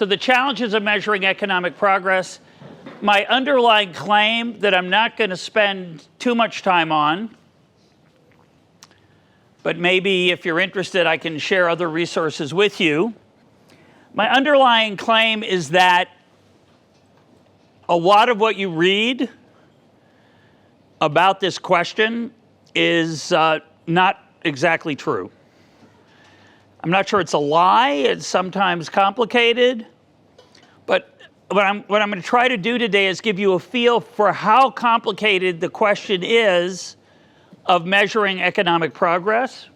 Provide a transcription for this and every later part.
So the challenges of measuring economic progress, my underlying claim that I'm not going to spend too much time on, but maybe if you're interested, I can share other resources with you. My underlying claim is that a lot of what you read about this question is not exactly true. I'm not sure it's a lie. It's sometimes complicated. But what I'm going to try to do today is give you a feel for how complicated the question is of measuring economic progress.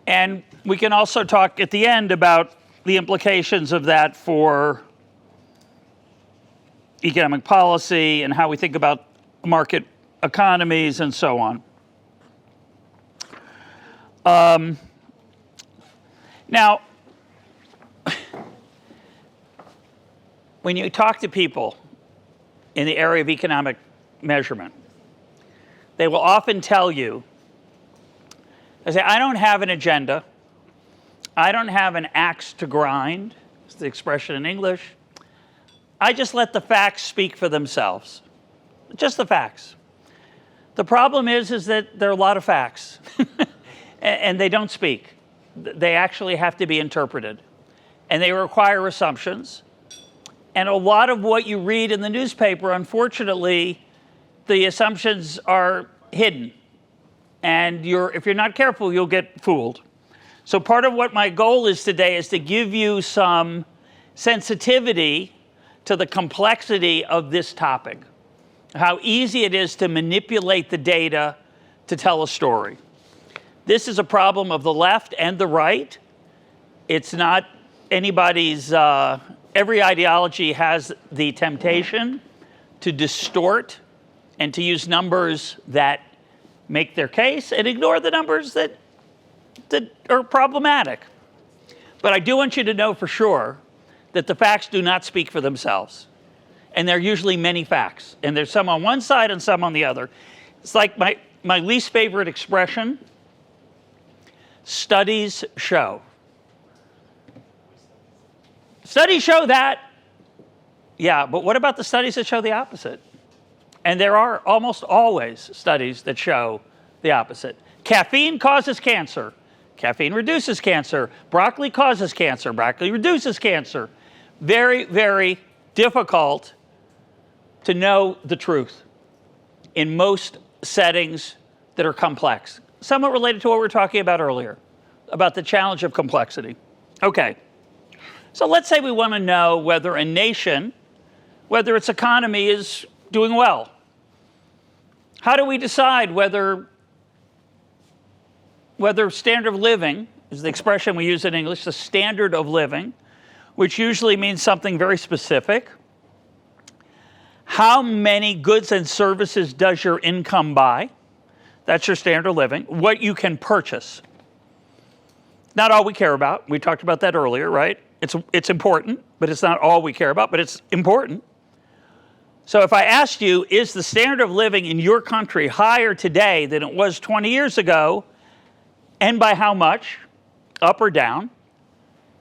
And we can also talk at the end about the implications of that for economic policy and how we think about market economies and so on. Now, when you talk to people in the area of economic measurement, they will often tell you, they say, I don't have an agenda. I don't have an axe to grind. It's the expression in English. I just let the facts speak for themselves. Just the facts. The problem is that there are a lot of facts, and they don't speak. They actually have to be interpreted, and they require assumptions. And a lot of what you read in the newspaper, unfortunately, the assumptions are hidden. And if you're not careful, you'll get fooled. So part of what my goal is today is to give you some sensitivity to the complexity of this topic, how easy it is to manipulate the data to tell a story. This is a problem of the left and the right. It's not anybody's, every ideology has the temptation to distort and to use numbers that make their case and ignore the numbers that are problematic. But I do want you to know for sure that the facts do not speak for themselves. And there are usually many facts. And there's some on one side and some on the other. It's like my least favorite expression, studies show. Studies show that. Yeah, but what about the studies that show the opposite? And there are almost always studies that show the opposite. Caffeine causes cancer. Caffeine reduces cancer. Broccoli causes cancer. Broccoli reduces cancer. Very, very difficult to know the truth in most settings that are complex. Somewhat related to what we were talking about earlier, about the challenge of complexity. Okay, so let's say we want to know whether a nation, whether its economy is doing well. How do we decide whether standard of living is the expression we use in English, the standard of living, which usually means something very specific. How many goods and services does your income buy? That's your standard of living. What you can purchase. Not all we care about. We talked about that earlier, right? It's important, but it's not all we care about, but it's important. So if I asked you, is the standard of living in your country higher today than it was 20 years ago, and by how much, up or down,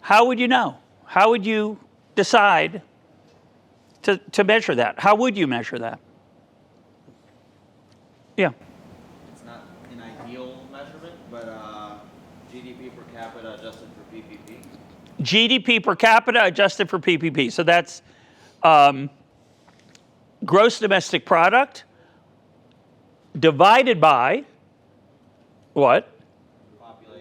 how would you know? How would you decide to measure that? How would you measure that? Yeah. It's not an ideal measurement, but GDP per capita adjusted for PPP. GDP per capita adjusted for PPP. So that's gross domestic product divided by what?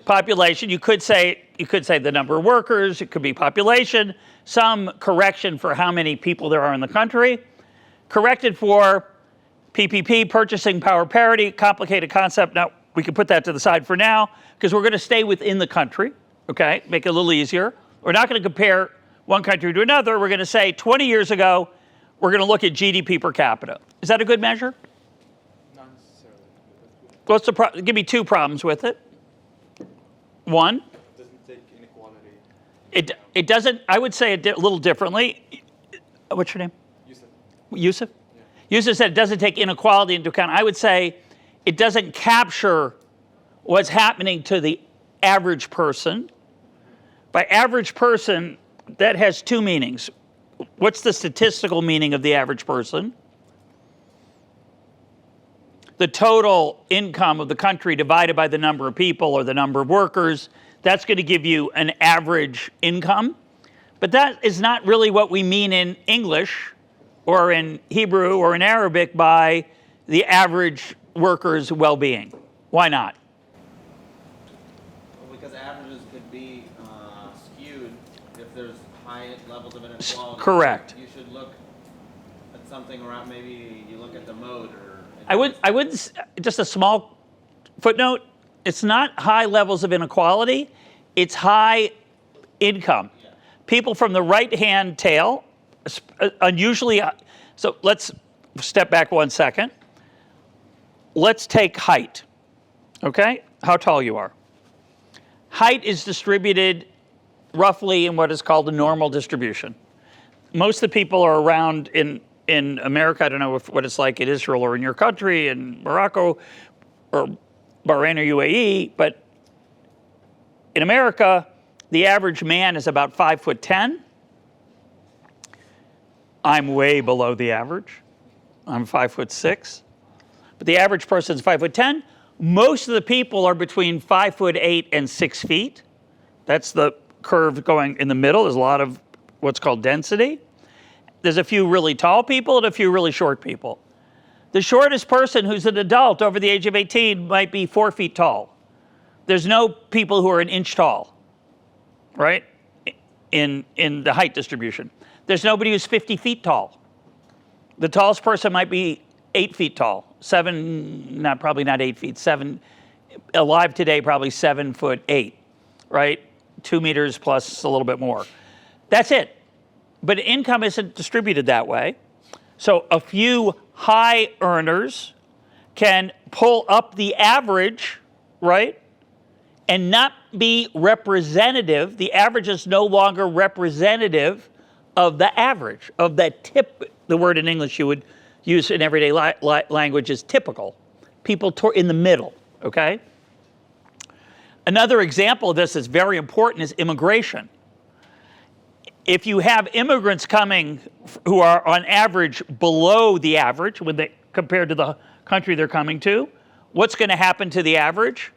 Population. You could say the number of workers. It could be population. Some correction for how many people there are in the country. Corrected for PPP, purchasing power parity, complicated concept. Now we can put that to the side for now because we're going to stay within the country. Okay, make it a little easier. We're not going to compare one country to another. We're going to say 20 years ago, we're going to look at GDP per capita. Is that a good measure? Not necessarily. What's the give me two problems with it. One, It doesn't take inequality. it doesn't, I would say it a little differently. What's your name? Yusuf? Yeah. Yusuf said it doesn't take inequality into account. I would say it doesn't capture what's happening to the average person, By average person, that has two meanings. What's the statistical meaning of the average person? The total income of the country divided by the number of people or the number of workers, that's going to give you an average income. But that is not really what we mean in English or in Hebrew or in Arabic by the average worker's well-being. Why not? Well, because averages could be skewed if there's high levels of inequality. Correct. You should look at something around, maybe you look at the mode or... I wouldn't, just a small footnote, it's not high levels of inequality, it's high income. Yeah. People from the right-hand tail, unusually, so let's step back 1 second. Let's take height, okay? How tall you are. Height is distributed roughly in what is called a normal distribution. Most of the people are around in America, I don't know what it's like in Israel or in your country, in Morocco or Bahrain or UAE, but in America, the average man is about 5'10". I'm way below the average. I'm 5'6". But the average person is 5'10". Most of the people are between 5'8" and 6 feet. That's the curve going in the middle. There's a lot of what's called density. There's a few really tall people and a few really short people. The shortest person who's an adult over the age of 18 might be 4 feet tall. There's no people who are an inch tall, right, in the height distribution. There's nobody who's 50 feet tall. The tallest person might be 8 feet tall, probably not 8 feet, alive today, probably 7'8", right? 2 meters plus a little bit more. That's it. But income isn't distributed that way. So a few high earners can pull up the average, right? And not be representative. The average is no longer representative of the average, of that tip. The word in English you would use in everyday language is typical. People in the middle, okay? Another example of this that's very important is immigration. If you have immigrants coming who are on average below the average compared to the country they're coming to, what's going to happen to the average?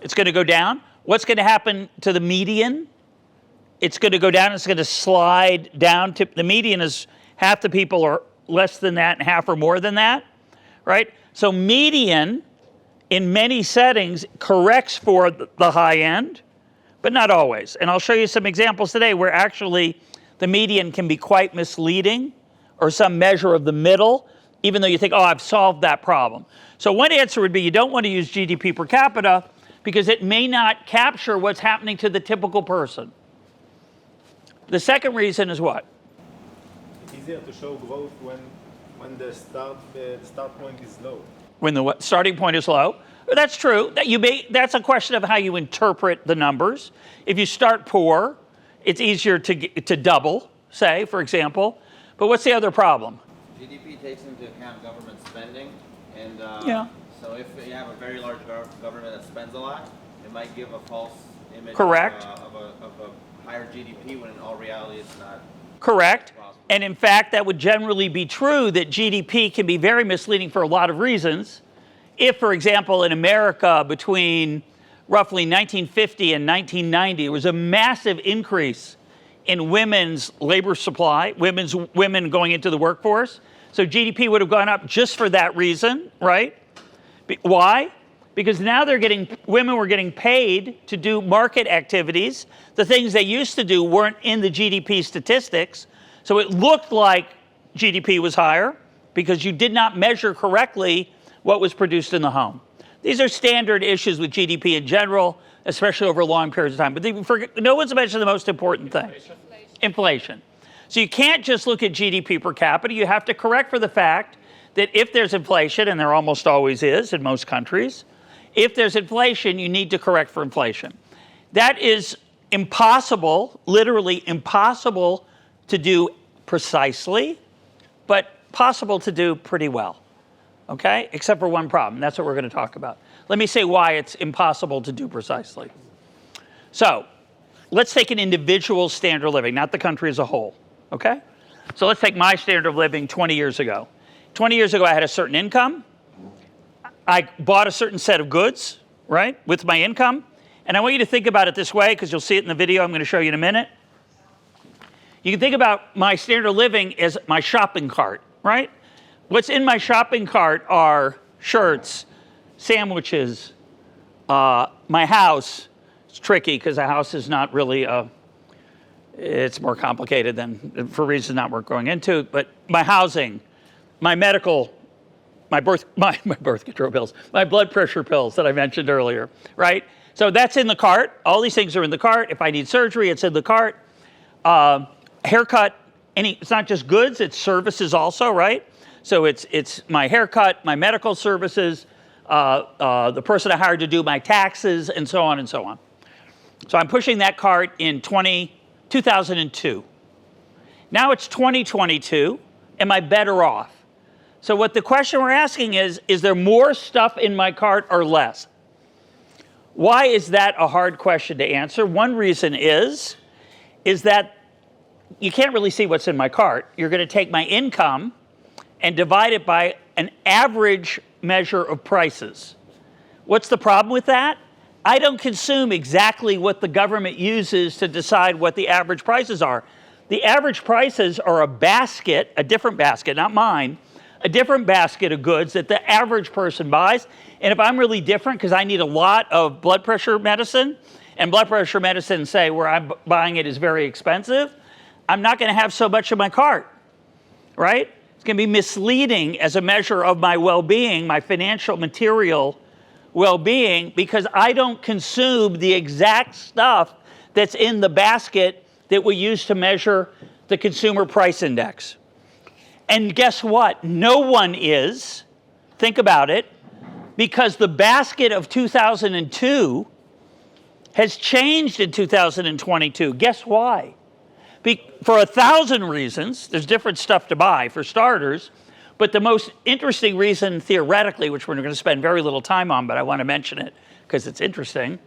It's going to go down. What's going to happen to the median? It's going to go down. It's going to slide down. The median is half the people are less than that and half are more than that, right? So median in many settings corrects for the high end, but not always. And I'll show you some examples today where actually the median can be quite misleading or some measure of the middle, even though you think, oh, I've solved that problem. So one answer would be you don't want to use GDP per capita because it may not capture what's happening to the typical person. The second reason is what? It's easier to show growth when the start point is low. When the starting point is low. That's true. That's a question of how you interpret the numbers. If you start poor, it's easier to double, say, for example. But what's the other problem? GDP takes into account government spending, and Yeah. so if you have a very large government that spends a lot, it might give a false image Correct. Of a higher GDP when in all reality it's not. Correct. Possible. And in fact, that would generally be true that GDP can be very misleading for a lot of reasons. If, for example, in America between roughly 1950 and 1990, there was a massive increase in women's labor supply, women going into the workforce. So GDP would have gone up just for that reason, right? Why? Because now women were getting paid to do market activities. The things they used to do weren't in the GDP statistics. So it looked like GDP was higher because you did not measure correctly what was produced in the home. These are standard issues with GDP in general, especially over long periods of time. But no one's mentioned the most important thing. Inflation. So you can't just look at GDP per capita. You have to correct for the fact that if there's inflation, and there almost always is in most countries, if there's inflation, you need to correct for inflation. That is impossible, literally impossible to do precisely, but possible to do pretty well. Okay? Except for one problem. That's what we're going to talk about. Let me say why it's impossible to do precisely. So, let's take an individual standard of living, not the country as a whole, okay? So let's take my standard of living 20 years ago. 20 years ago, I had a certain income. I bought a certain set of goods, right, with my income. And I want you to think about it this way, because you'll see it in the video I'm going to show you in a minute. You can think about my standard of living as my shopping cart, right? What's in my shopping cart are shirts, sandwiches, my house. It's tricky because a house is not really it's more complicated than, for reasons not worth going into, but my housing, my medical, my birth control pills, my blood pressure pills that I mentioned earlier, right? So that's in the cart. All these things are in the cart. If I need surgery, it's in the cart. Haircut, it's not just goods, it's services also, right? So it's my haircut, my medical services, the person I hired to do my taxes, and so on and so on. So I'm pushing that cart in 2002. Now it's 2022. Am I better off? So what the question we're asking is there more stuff in my cart or less? Why is that a hard question to answer? One reason is that you can't really see what's in my cart. You're going to take my income and divide it by an average measure of prices. What's the problem with that? I don't consume exactly what the government uses to decide what the average prices are. The average prices are a basket, a different basket, not mine, a different basket of goods that the average person buys. And if I'm really different because I need a lot of blood pressure medicine, and blood pressure medicine, say, where I'm buying it is very expensive, I'm not going to have so much in my cart, right? It's going to be misleading as a measure of my well-being, my financial, material well-being, because I don't consume the exact stuff that's in the basket that we use to measure the consumer price index. And guess what? No one is. Think about it. Because the basket of 2002 has changed in 2022. Guess why? For 1,000 reasons. There's different stuff to buy, for starters. But the most interesting reason, theoretically, which we're going to spend very little time on, but I want to mention it because it's interesting,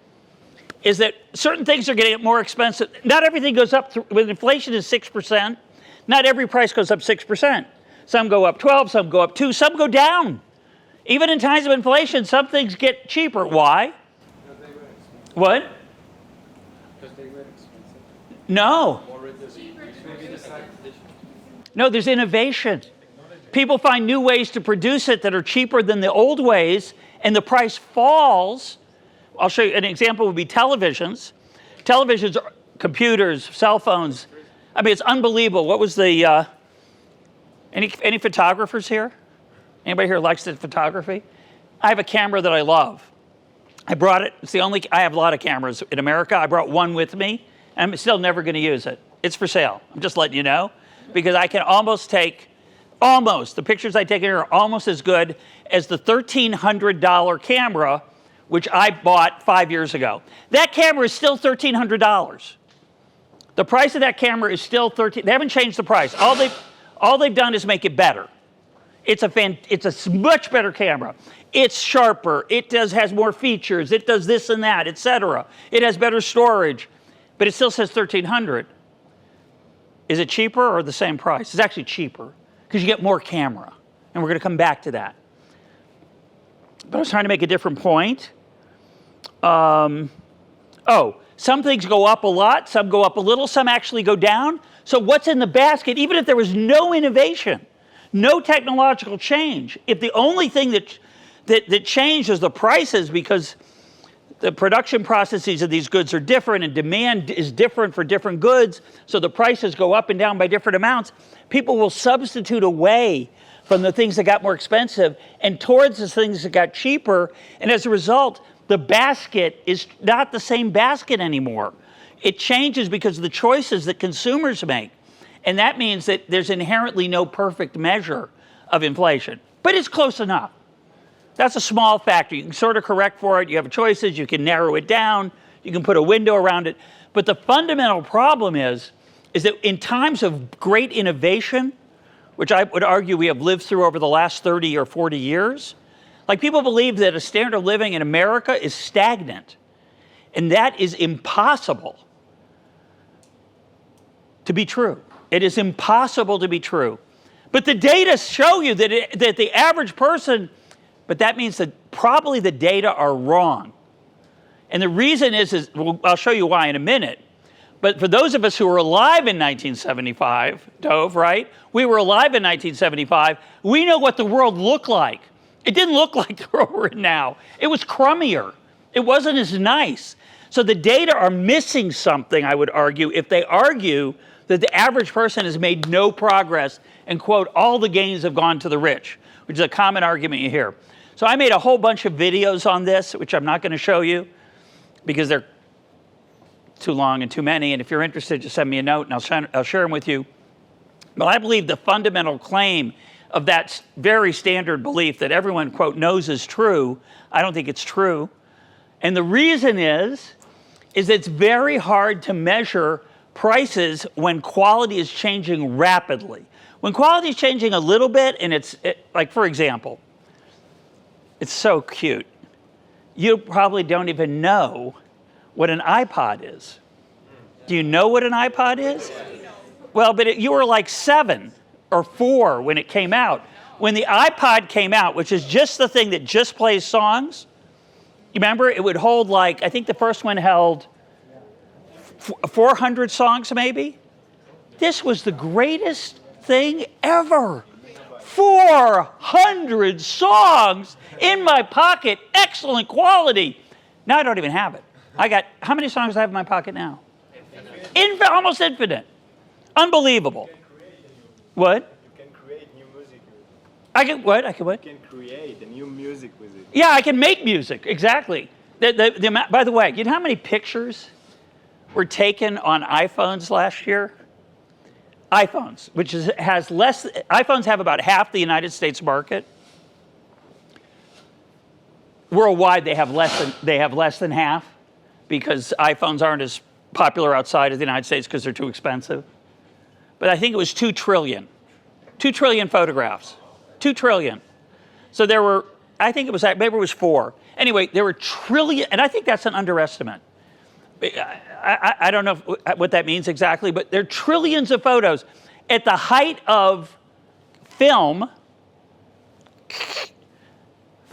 is that certain things are going to get more expensive. Not everything goes up. When inflation is 6%, not every price goes up 6%. Some go up 12, some go up 2, some go down. Even in times of inflation, some things get cheaper. Why? Because they were expensive. What? Because they were expensive. No. Maybe the side No, there's innovation. People find new ways to produce it that are cheaper than the old ways, and the price falls. I'll show you an example would be televisions. Televisions, computers, cell phones. I mean, it's unbelievable. What was the, any photographers here? Anybody here likes the photography? I have a camera that I love. I brought it. It's the only, I have a lot of cameras in America. I brought one with me, and I'm still never going to use it. It's for sale. I'm just letting you know, because I can the pictures I take here are almost as good as the $1,300 camera, which I bought 5 years ago. That camera is still $1,300. The price of that camera is still $1,300. They haven't changed the price. All they've done is make it better. It's a much better camera. It's sharper. It has more features. It does this and that, etc. It has better storage, but it still says $1,300. Is it cheaper or the same price? It's actually cheaper because you get more camera, and we're going to come back to that. But I was trying to make a different point. Some things go up a lot, some go up a little, some actually go down. So what's in the basket, even if there was no innovation, no technological change, if the only thing that changed is the prices because the production processes of these goods are different and demand is different for different goods, so the prices go up and down by different amounts, people will substitute away from the things that got more expensive and towards the things that got cheaper, and as a result, the basket is not the same basket anymore. It changes because of the choices that consumers make. And that means that there's inherently no perfect measure of inflation. But it's close enough. That's a small factor. You can sort of correct for it. You have choices. You can narrow it down. You can put a window around it. But the fundamental problem is that in times of great innovation, which I would argue we have lived through over the last 30 or 40 years, like people believe that a standard of living in America is stagnant. And that is impossible. to be true. It is impossible to be true. But the data show you that the average person, but that means that probably the data are wrong. And the reason is well, I'll show you why in a minute. But for those of us who were alive in 1975, Dove, right? We were alive in 1975. We know what the world looked like. It didn't look like the world we're in now. It was crummier. It wasn't as nice. So the data are missing something, I would argue, if they argue that the average person has made no progress and, quote, all the gains have gone to the rich, which is a common argument you hear. So I made a whole bunch of videos on this, which I'm not going to show you because they're too long and too many. And if you're interested, just send me a note and I'll share them with you. But I believe the fundamental claim of that very standard belief that everyone, quote, knows is true, I don't think it's true. And the reason is it's very hard to measure prices when quality is changing rapidly. When quality is changing a little bit, and like, for example, it's so cute. You probably don't even know what an iPod is. Do you know what an iPod is? Well, but you were like 7 or 4 when it came out. When the iPod came out, which is just the thing that just plays songs, you remember it would hold like, I think the first one held 400 songs maybe. This was the greatest thing ever. 400 songs in my pocket, excellent quality. Now I don't even have it. How many songs do I have in my pocket now? Almost infinite. Unbelievable. What? You can create new music. I can what? You can create a new music with it. Yeah, I can make music, exactly. By the way, you know how many pictures were taken on iPhones last year? iPhones, iPhones have about half the United States market. Worldwide, they have less than half because iPhones aren't as popular outside of the United States because they're too expensive. But I think it was 2 trillion. 2 trillion photographs. 2 trillion. So there were, I think maybe it was 4. Anyway, there were trillion, and I think that's an underestimate. I don't know what that means exactly, but there are trillions of photos. At the height of film,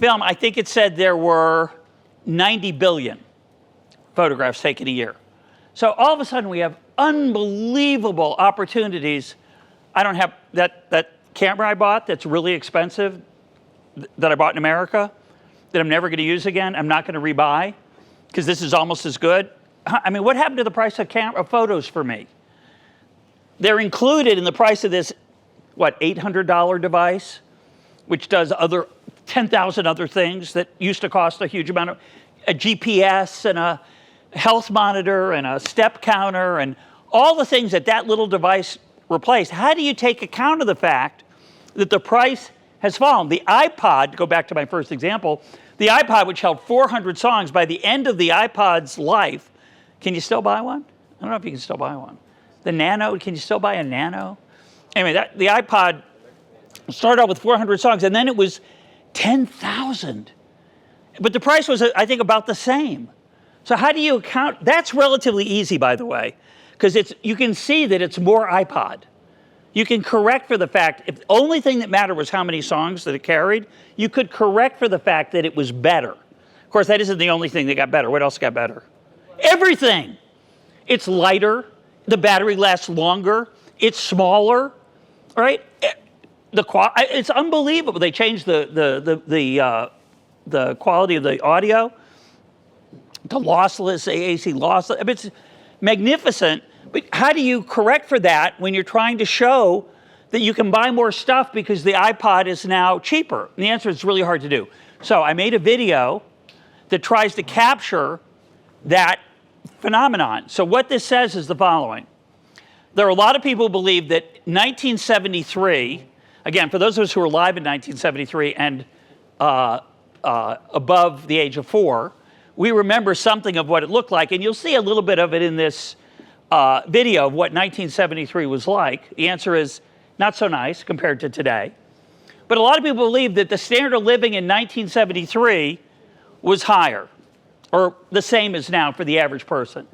I think it said there were 90 billion photographs taken a year. So all of a sudden we have unbelievable opportunities. I don't have that camera I bought that's really expensive that I bought in America that I'm never going to use again. I'm not going to rebuy because this is almost as good. I mean, what happened to the price of photos for me? They're included in the price of this, $800 device, which does 10,000 other things that used to cost a huge amount of a GPS and a health monitor and a step counter and all the things that little device replaced. How do you take account of the fact that the price has fallen? The iPod, go back to my first example, the iPod, which held 400 songs, by the end of the iPod's life, can you still buy one? I don't know if you can still buy one. The Nano, can you still buy a Nano? Anyway, the iPod started out with 400 songs, and then it was 10,000. But the price was, I think, about the same. So how do you account? That's relatively easy, by the way, because you can see that it's more iPod. You can correct for the fact, if the only thing that mattered was how many songs that it carried, you could correct for the fact that it was better. Of course, that isn't the only thing that got better. What else got better? Everything. It's lighter. The battery lasts longer. It's smaller, right? It's unbelievable. They changed the quality of the audio to lossless, AAC lossless. I mean, it's magnificent. But how do you correct for that when you're trying to show that you can buy more stuff because the iPod is now cheaper? And the answer is it's really hard to do. So I made a video that tries to capture that phenomenon. So what this says is the following. There are a lot of people who believe that 1973, again, for those of us who were alive in 1973 and above the age of 4, we remember something of what it looked like. And you'll see a little bit of it in this video of what 1973 was like. The answer is not so nice compared to today. But a lot of people believe that the standard of living in 1973 was higher, or the same as now for the average person.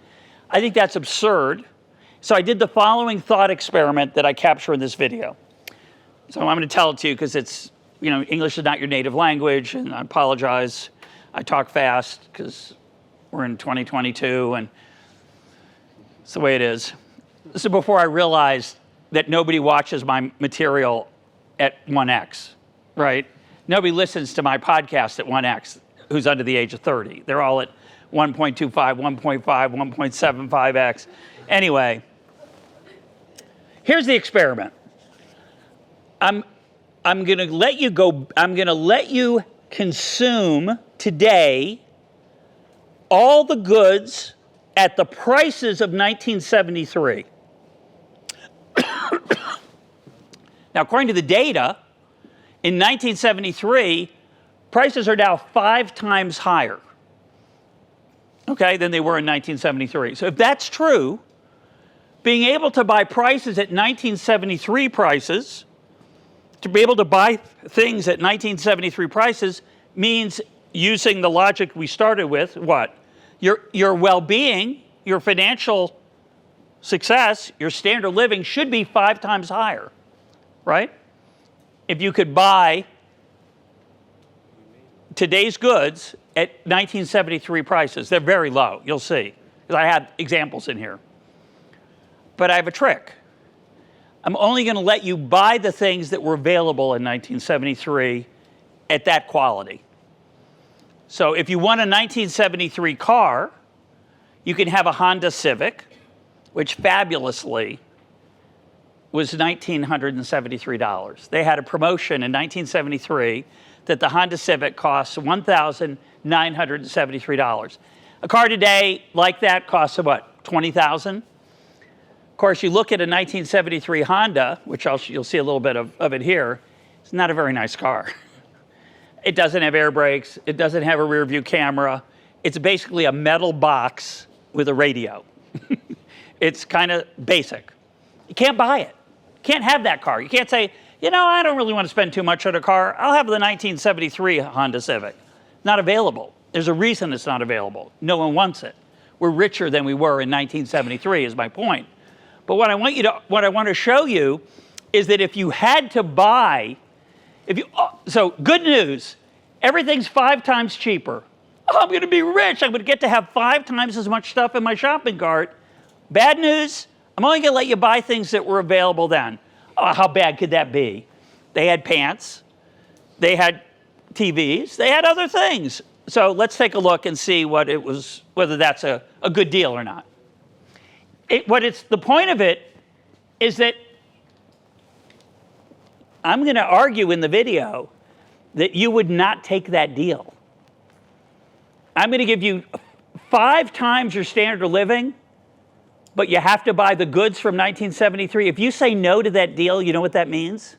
I think that's absurd. So I did the following thought experiment that I capture in this video. So I'm going to tell it to you because it's, English is not your native language, and I apologize. I talk fast because we're in 2022, and it's the way it is. This is before I realized that nobody watches my material at 1x, right? Nobody listens to my podcast at 1x who's under the age of 30. They're all at 1.25, 1.5, 1.75x. Anyway, here's the experiment. I'm going to let you go. I'm going to let you consume today all the goods at the prices of 1973. Now, according to the data, in 1973, prices are now 5 times higher, okay, than they were in 1973. So if that's true, being able to buy prices at 1973 prices, to be able to buy things at 1973 prices means using the logic we started with, what? Your well-being, your financial success, your standard of living should be 5 times higher, right? If you could buy today's goods at 1973 prices. They're very low, you'll see, because I have examples in here. But I have a trick. I'm only going to let you buy the things that were available in 1973 at that quality. So if you want a 1973 car, you can have a Honda Civic, which fabulously was $1,973. They had a promotion in 1973 that the Honda Civic costs $1,973. A car today like that costs what, $20,000? Of course, you look at a 1973 Honda, which you'll see a little bit of it here. It's not a very nice car. It doesn't have air brakes. It doesn't have a rear view camera. It's basically a metal box with a radio. It's kind of basic. You can't buy it. You can't have that car. You can't say, I don't really want to spend too much on a car. I'll have the 1973 Honda Civic. Not available. There's a reason it's not available. No one wants it. We're richer than we were in 1973 is my point. But what I want to show you is that if you had to buy, so good news, everything's 5 times cheaper. Oh, I'm going to be rich. I'm going to get to have 5 times as much stuff in my shopping cart. Bad news, I'm only going to let you buy things that were available then. Oh, how bad could that be? They had pants. They had TVs. They had other things. So let's take a look and see whether that's a good deal or not. The point of it is that I'm going to argue in the video that you would not take that deal. I'm going to give you 5 times your standard of living, but you have to buy the goods from 1973. If you say no to that deal, you know what that means?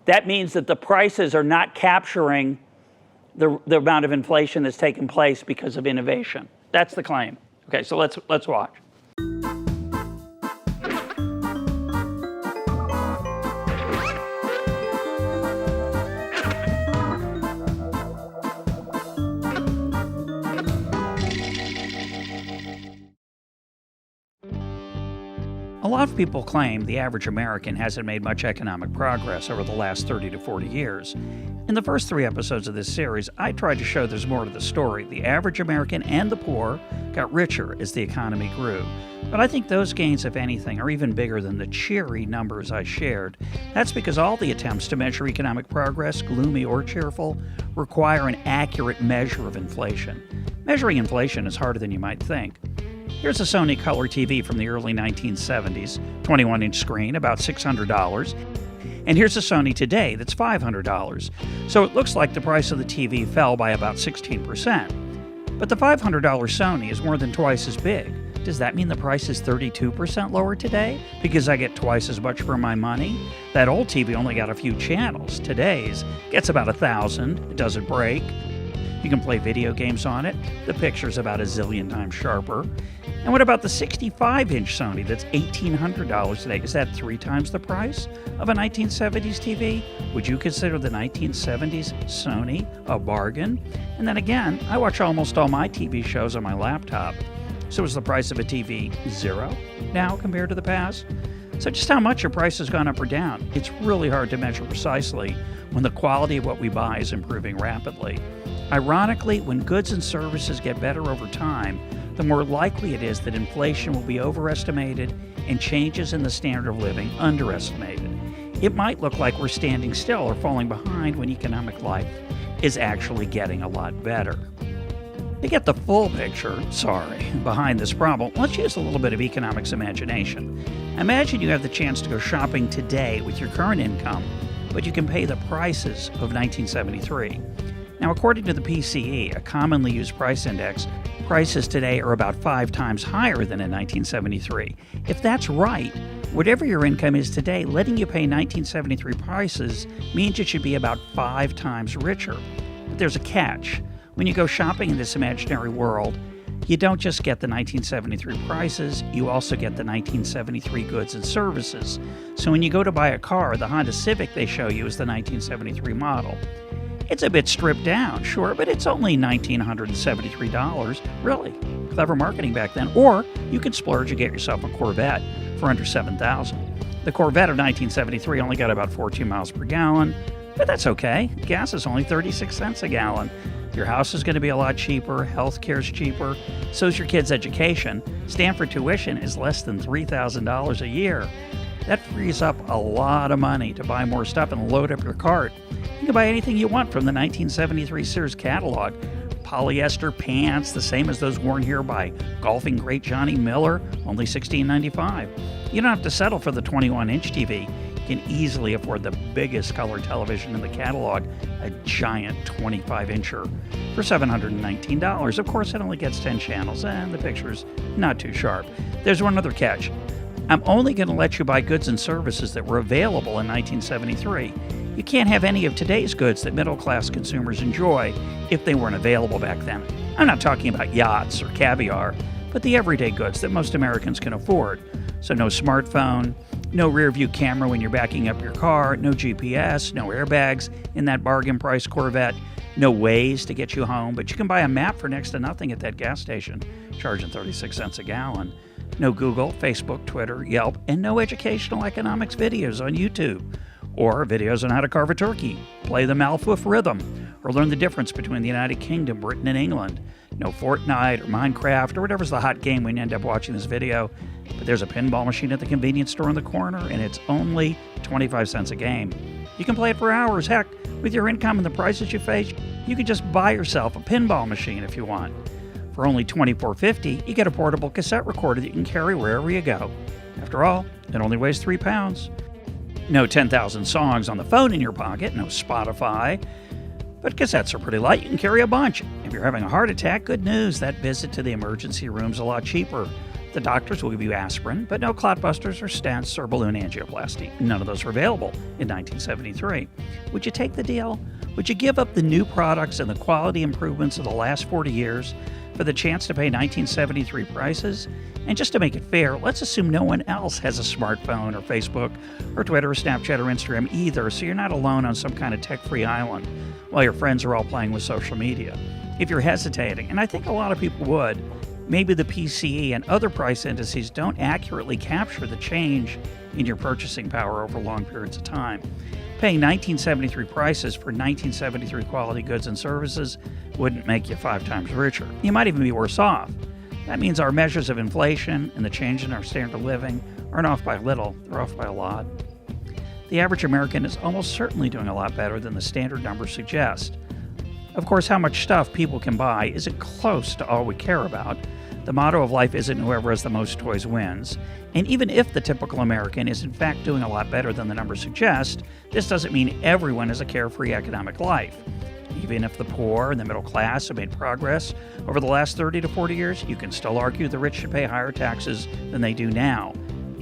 That means that the prices are not capturing the amount of inflation that's taken place because of innovation. That's the claim. Okay, so let's watch. A lot of people claim the average American hasn't made much economic progress over the last 30 to 40 years. In the first 3 episodes of this series, I tried to show there's more to the story. The average American and the poor got richer as the economy grew. But I think those gains, if anything, are even bigger than the cheery numbers I shared. That's because all the attempts to measure economic progress, gloomy or cheerful, require an accurate measure of inflation. Measuring inflation is harder than you might think. Here's a Sony color TV from the early 1970s, 21-inch screen, about $600. And here's a Sony today that's $500. So it looks like the price of the TV fell by about 16%. But the $500 Sony is more than twice as big. Does that mean the price is 32% lower today because I get twice as much for my money? That old TV only got a few channels. Today's gets about 1,000. It doesn't break. You can play video games on it. The picture's about a zillion times sharper. And what about the 65-inch Sony that's $1,800 today? Is that 3 times the price of a 1970s TV? Would you consider the 1970s Sony a bargain? And then again, I watch almost all my TV shows on my laptop. So is the price of a TV zero now compared to the past? So just how much your price has gone up or down? It's really hard to measure precisely when the quality of what we buy is improving rapidly. Ironically, when goods and services get better over time, the more likely it is that inflation will be overestimated and changes in the standard of living underestimated. It might look like we're standing still or falling behind when economic life is actually getting a lot better. To get the full picture, behind this problem, let's use a little bit of economics imagination. Imagine you have the chance to go shopping today with your current income, but you can pay the prices of 1973. Now, according to the PCE, a commonly used price index, prices today are about 5 times higher than in 1973. If that's right, whatever your income is today, letting you pay 1973 prices means you should be about 5 times richer. But there's a catch. When you go shopping in this imaginary world, you don't just get the 1973 prices, you also get the 1973 goods and services. So when you go to buy a car, the Honda Civic they show you is the 1973 model. It's a bit stripped down, sure, but it's only $1,973. Really clever marketing back then. Or you can splurge and get yourself a Corvette for under $7,000. The Corvette of 1973 only got about 14 miles per gallon, but that's okay. Gas is only 36 cents a gallon. Your house is going to be a lot cheaper, health care is cheaper, so is your kid's education. Stanford tuition is less than $3,000 a year. That frees up a lot of money to buy more stuff and load up your cart. You can buy anything you want from the 1973 Sears catalog. Polyester pants, the same as those worn here by golfing great Johnny Miller, only $16.95. You don't have to settle for the 21-inch TV. You can easily afford the biggest color television in the catalog, a giant 25-incher, for $719. Of course, it only gets 10 channels, and the picture's not too sharp. There's one other catch. I'm only going to let you buy goods and services that were available in 1973. You can't have any of today's goods that middle-class consumers enjoy if they weren't available back then. I'm not talking about yachts or caviar, but the everyday goods that most Americans can afford. So no smartphone, no rear-view camera when you're backing up your car, no GPS, no airbags in that bargain price Corvette, no Waze to get you home, but you can buy a map for next to nothing at that gas station, charging 36 cents a gallon. No Google, Facebook, Twitter, Yelp, and no educational economics videos on YouTube. Or videos on how to carve a turkey, play the Malfouf rhythm, or learn the difference between the United Kingdom, Britain, and England. No Fortnite or Minecraft or whatever's the hot game when you end up watching this video. But there's a pinball machine at the convenience store in the corner, and it's only 25 cents a game. You can play it for hours. Heck, with your income and the prices you face, you can just buy yourself a pinball machine if you want. For only $24.50, you get a portable cassette recorder that you can carry wherever you go. After all, it only weighs 3 pounds. No 10,000 songs on the phone in your pocket, no Spotify. But cassettes are pretty light, you can carry a bunch. If you're having a heart attack, good news, that visit to the emergency room's a lot cheaper. The doctors will give you aspirin, but no clotbusters or stents or balloon angioplasty. None of those were available in 1973. Would you take the deal? Would you give up the new products and the quality improvements of the last 40 years for the chance to pay 1973 prices? And just to make it fair, let's assume no one else has a smartphone or Facebook or Twitter or Snapchat or Instagram either, so you're not alone on some kind of tech-free island while your friends are all playing with social media. If you're hesitating, and I think a lot of people would, maybe the PCE and other price indices don't accurately capture the change in your purchasing power over long periods of time. Paying 1973 prices for 1973 quality goods and services wouldn't make you 5 times richer. You might even be worse off. That means our measures of inflation and the change in our standard of living aren't off by little, they're off by a lot. The average American is almost certainly doing a lot better than the standard numbers suggest. Of course, how much stuff people can buy isn't close to all we care about. The motto of life isn't whoever has the most toys wins. And even if the typical American is in fact doing a lot better than the numbers suggest, this doesn't mean everyone has a carefree economic life. Even if the poor and the middle class have made progress over the last 30 to 40 years, you can still argue the rich should pay higher taxes than they do now.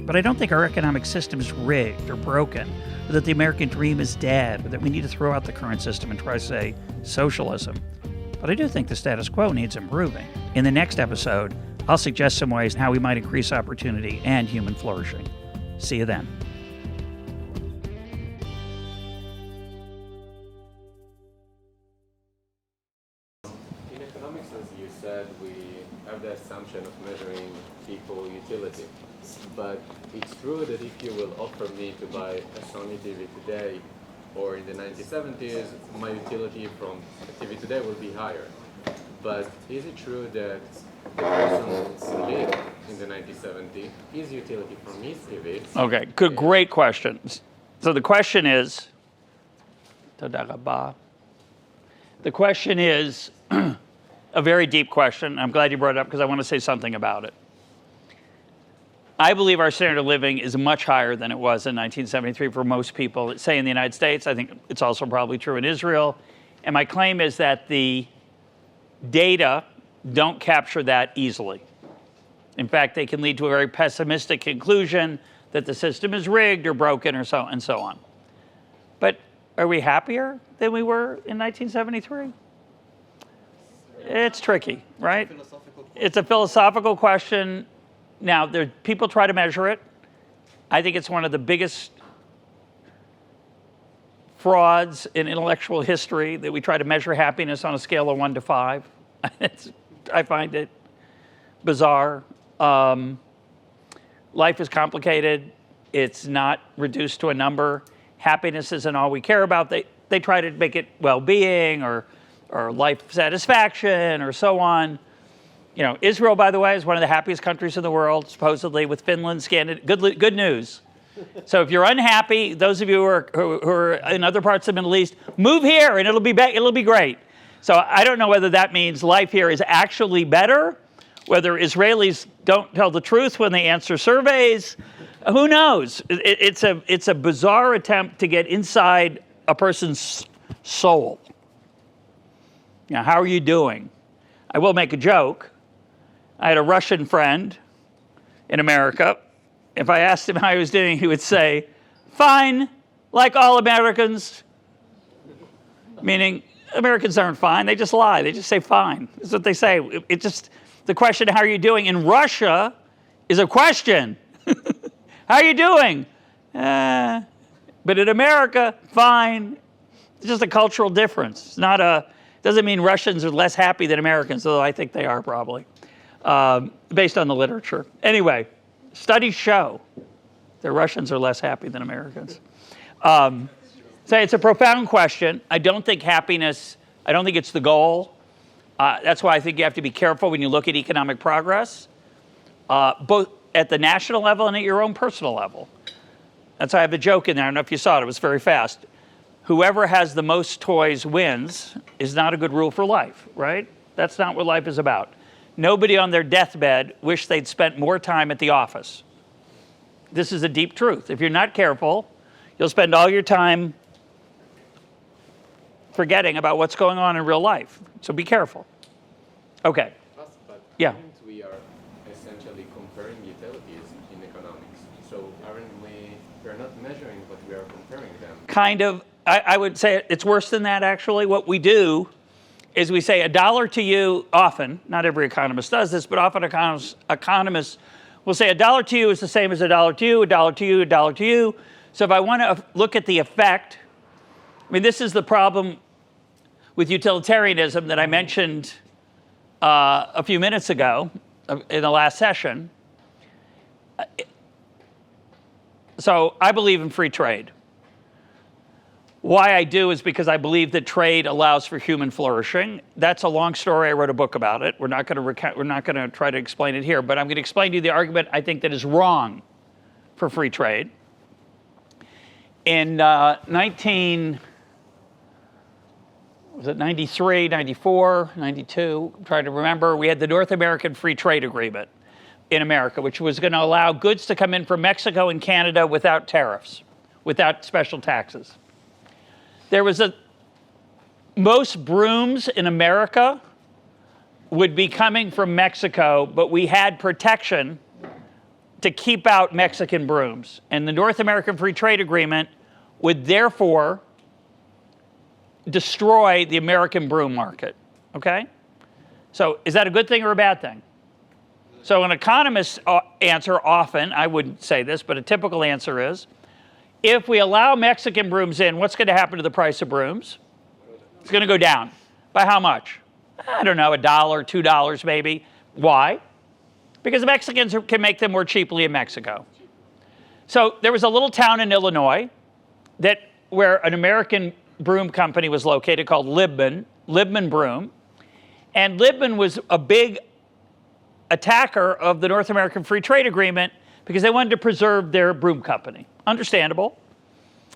But I don't think our economic system is rigged or broken, or that the American dream is dead, or that we need to throw out the current system and try to say socialism. But I do think the status quo needs improving. In the next episode, I'll suggest some ways how we might increase opportunity and human flourishing. See you then. In economics, economics, as you said, we have the assumption of measuring people utility. But it's true that if you will offer me to buy a Sony TV today or in the 1970s, my utility from a TV today will be higher. But is it true that the person who lived in the 1970s, his utility from his TV? Okay, good, great question. So the question is, the question is a very deep question. I'm glad you brought it up because I want to say something about it. I believe our standard of living is much higher than it was in 1973 for most people, say in the United States. I think it's also probably true in Israel. And my claim is that the data don't capture that easily. In fact, they can lead to a very pessimistic conclusion that the system is rigged or broken or so and so on. But are we happier than we were in 1973? It's tricky, right? It's a philosophical question. Now, people try to measure it. I think it's one of the biggest frauds in intellectual history that we try to measure happiness on a scale of 1 to 5. I find it bizarre. Life is complicated. It's not reduced to a number. Happiness isn't all we care about. They try to make it well-being or life satisfaction or so on. You know, Israel, by the way, is one of the happiest countries in the world, supposedly, with Finland, Scandinavia. Good news. So if you're unhappy, those of you who are in other parts of the Middle East, move here and it'll be great. So I don't know whether that means life here is actually better, whether Israelis don't tell the truth when they answer surveys. Who knows? It's a bizarre attempt to get inside a person's soul. Now, how are you doing? I will make a joke. I had a Russian friend in America. If I asked him how he was doing, he would say, fine, like all Americans. Meaning, Americans aren't fine. They just lie. They just say fine. That's what they say. The question, how are you doing, in Russia is a question. How are you doing? But in America, fine. It's just a cultural difference. Doesn't mean Russians are less happy than Americans, although I think they are probably, based on the literature. Anyway, studies show that Russians are less happy than Americans. So it's a profound question. I don't think it's the goal. That's why I think you have to be careful when you look at economic progress, both at the national level and at your own personal level. That's why I have a joke in there. I don't know if you saw it. It was very fast. Whoever has the most toys wins is not a good rule for life, right? That's not what life is about. Nobody on their deathbed wished they'd spent more time at the office. This is a deep truth. If you're not careful, you'll spend all your time forgetting about what's going on in real life. So be careful. Okay. But Yeah. we are essentially comparing utilities in economics. So we're not measuring, but we are comparing them. Kind of. I would say it's worse than that, actually. What we do is we say $1 to you often. Not every economist does this, but often economists will say $1 to you is the same as $1 to you, $1 to you, $1 to you. So if I want to look at the effect, I mean, this is the problem with utilitarianism that I mentioned a few minutes ago in the last session. So I believe in free trade. Why I do is because I believe that trade allows for human flourishing. That's a long story. I wrote a book about it. We're not going to try to explain it here, but I'm going to explain to you the argument I think that is wrong for free trade. In 93, 94, 92, I'm trying to remember, we had the North American Free Trade Agreement in America, which was going to allow goods to come in from Mexico and Canada without tariffs, without special taxes. There was most brooms in America would be coming from Mexico, but we had protection to keep out Mexican brooms. And the North American Free Trade Agreement would therefore destroy the American broom market, okay? So is that a good thing or a bad thing? So an economist's answer often, I wouldn't say this, but a typical answer is, if we allow Mexican brooms in, what's going to happen to the price of brooms? It's going to go down. By how much? I don't know, $1, $2 maybe. Why? Because the Mexicans can make them more cheaply in Mexico. So there was a little town in Illinois where an American broom company was located called Libman Broom. And Libman was a big attacker of the North American Free Trade Agreement because they wanted to preserve their broom company. Understandable.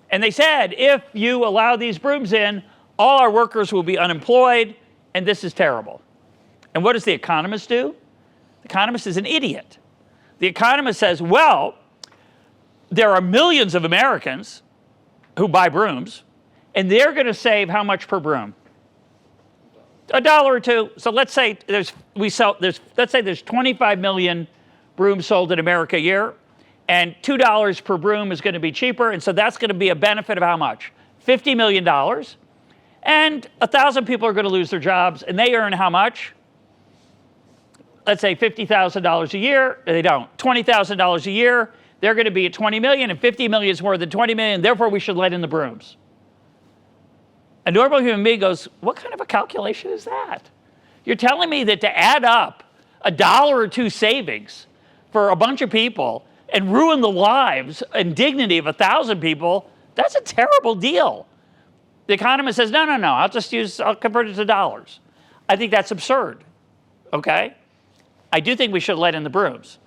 And they said, if you allow these brooms in, all our workers will be unemployed, and this is terrible. And what does The Economist do? The Economist is an idiot. The Economist says, well, there are millions of Americans who buy brooms, and they're going to save how much per broom? $1 or $2. So let's say there's 25 million brooms sold in America a year, and $2 per broom is going to be cheaper, and so that's going to be a benefit of how much? $50 million. And 1,000 people are going to lose their jobs, and they earn how much? Let's say $50,000 a year. They don't. $20,000 a year. They're going to be at 20 million, and 50 million is more than 20 million. Therefore, we should let in the brooms. A normal human being goes, what kind of a calculation is that? You're telling me that to add up $1 or $2 savings for a bunch of people and ruin the lives and dignity of 1,000 people, that's a terrible deal. The Economist says, no, I'll convert it to dollars. I think that's absurd, okay? I do think we should let in the brooms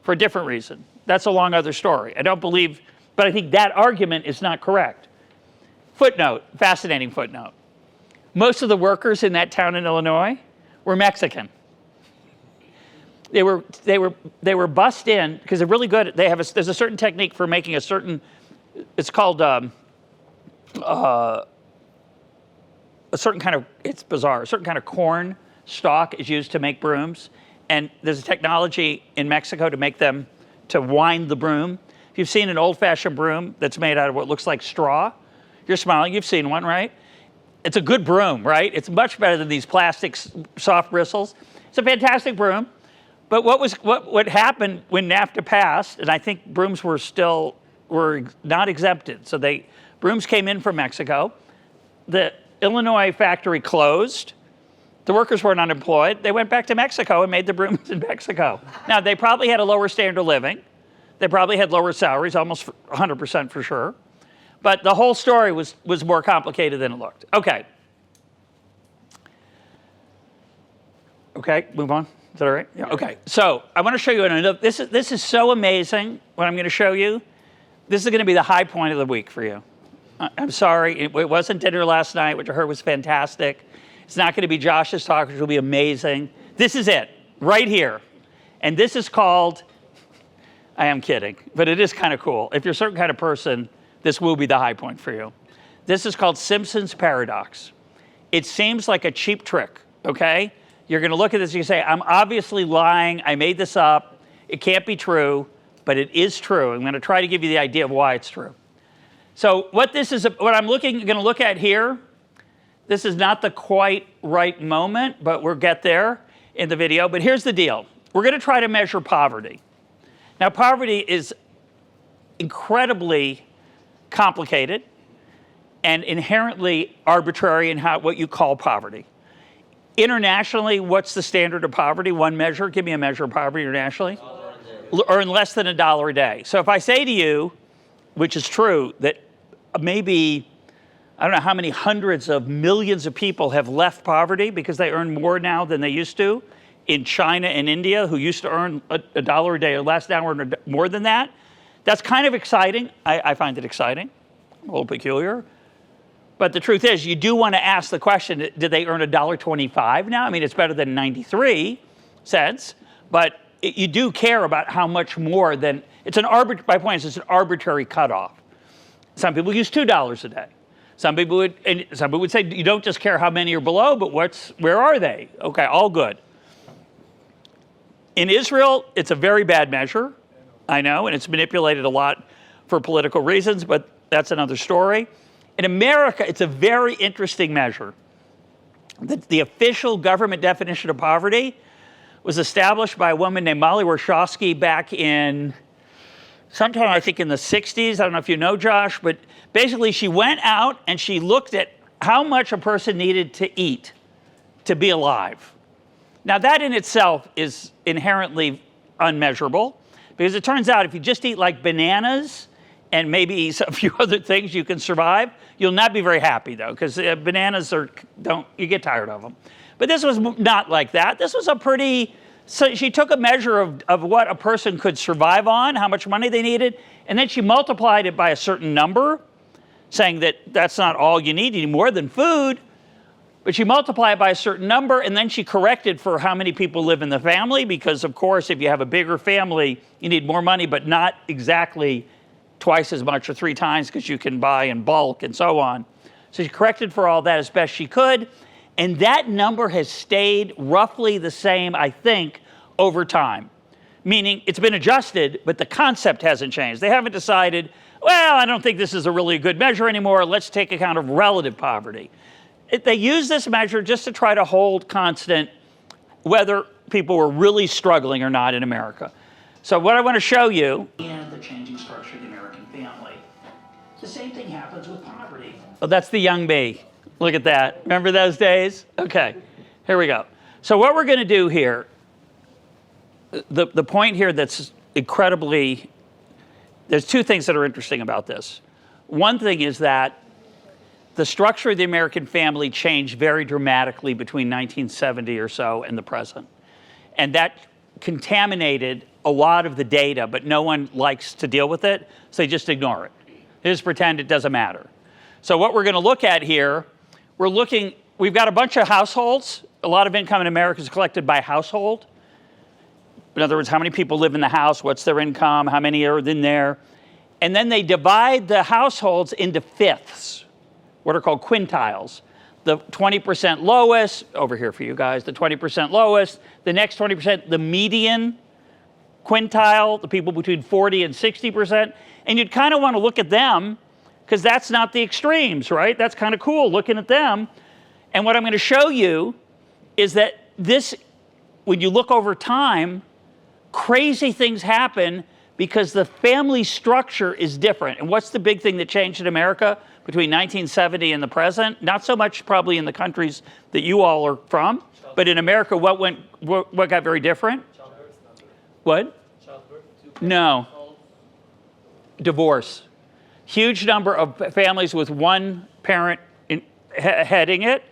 for a different reason. That's a long other story. I don't believe, but I think that argument is not correct. Footnote, fascinating footnote. Most of the workers in that town in Illinois were Mexican. They were bussed in because they're really good. There's a certain technique for making a certain. It's called a certain kind of. It's bizarre. A certain kind of corn stalk is used to make brooms, and there's a technology in Mexico to make them to wind the broom. If you've seen an old-fashioned broom that's made out of what looks like straw, you're smiling. You've seen one, right? It's a good broom, right? It's much better than these plastic soft bristles. It's a fantastic broom. But what happened when NAFTA passed, and I think brooms were not exempted. So brooms came in from Mexico. The Illinois factory closed. The workers weren't unemployed. They went back to Mexico and made the brooms in Mexico. Now, they probably had a lower standard of living. They probably had lower salaries, almost 100% for sure. But the whole story was more complicated than it looked. Okay. Okay, move on. Is that all right? Yeah. Okay. So I want to show you another. This is so amazing. What I'm going to show you. This is going to be the high point of the week for you. I'm sorry, it wasn't dinner last night, which I heard was fantastic. It's not going to be Josh's talk, which will be amazing. This is it, right here. And this is called, I am kidding, but it is kind of cool. If you're a certain kind of person, this will be the high point for you. This is called Simpson's Paradox. It seems like a cheap trick, okay? You're going to look at this and you say, I'm obviously lying. I made this up. It can't be true, but it is true. I'm going to try to give you the idea of why it's true. So what I'm going to look at here, this is not the quite right moment, but we'll get there in the video. But here's the deal. We're going to try to measure poverty. Now, poverty is incredibly complicated and inherently arbitrary in what you call poverty. Internationally, what's the standard of poverty? One measure. Give me a measure of poverty internationally. Earn less than $1 a day. So if I say to you, which is true, that maybe, I don't know how many hundreds of millions of people have left poverty because they earn more now than they used to. In China and India, who used to earn $1 a day or less, now earn more than that. That's kind of exciting. I find it exciting, a little peculiar. But the truth is, you do want to ask the question, did they earn $1.25 now? I mean, it's better than 93 cents, but you do care about how much more than, my point is, it's an arbitrary cutoff. Some people use $2 a day. Some people would say, you don't just care how many are below, but where are they? Okay, all good. In Israel, it's a very bad measure, I know, and it's manipulated a lot for political reasons, but that's another story. In America, it's a very interesting measure. The official government definition of poverty was established by a woman named Molly Warshawski back in sometime, I think, in the 60s. I don't know if you know, Josh, but basically she went out and she looked at how much a person needed to eat to be alive. Now, that in itself is inherently unmeasurable, because it turns out if you just eat like bananas and maybe a few other things, you can survive. You'll not be very happy, though, because bananas you get tired of them. But this was not like that. This was so she took a measure of what a person could survive on, how much money they needed, and then she multiplied it by a certain number, saying that that's not all you need more than food. But she multiplied it by a certain number, and then she corrected for how many people live in the family, because, of course, if you have a bigger family, you need more money, but not exactly twice as much or 3 times, because you can buy in bulk and so on. So she corrected for all that as best she could, and that number has stayed roughly the same, I think, over time. Meaning it's been adjusted, but the concept hasn't changed. They haven't decided, well, I don't think this is a really good measure anymore. Let's take account of relative poverty. They use this measure just to try to hold constant whether people were really struggling or not in America. So what I want to show you, and the changing structure of the American family. The same thing happens with poverty. Oh, that's the young me. Look at that. Remember those days? Okay, here we go. So what we're going to do here, the point here that's incredibly, there's 2 things that are interesting about this. One thing is that the structure of the American family changed very dramatically between 1970 or so and the present. And that contaminated a lot of the data, but no one likes to deal with it, so they just ignore it. They just pretend it doesn't matter. So what we're going to look at here, we've got a bunch of households. A lot of income in America is collected by household. In other words, how many people live in the house, what's their income, how many are in there. And then they divide the households into fifths, what are called quintiles. The 20% lowest, over here for you guys, the 20% lowest, the next 20%, the median quintile, the people between 40 and 60%. And you'd kind of want to look at them, because that's not the extremes, right? That's kind of cool looking at them. And what I'm going to show you is that this, when you look over time, crazy things happen because the family structure is different. And what's the big thing that changed in America between 1970 and the present? Not so much probably in the countries that you all are from, but in America, what got very different? Childbirth, What? childbirth, No. Divorce. Huge number of families with one parent heading it,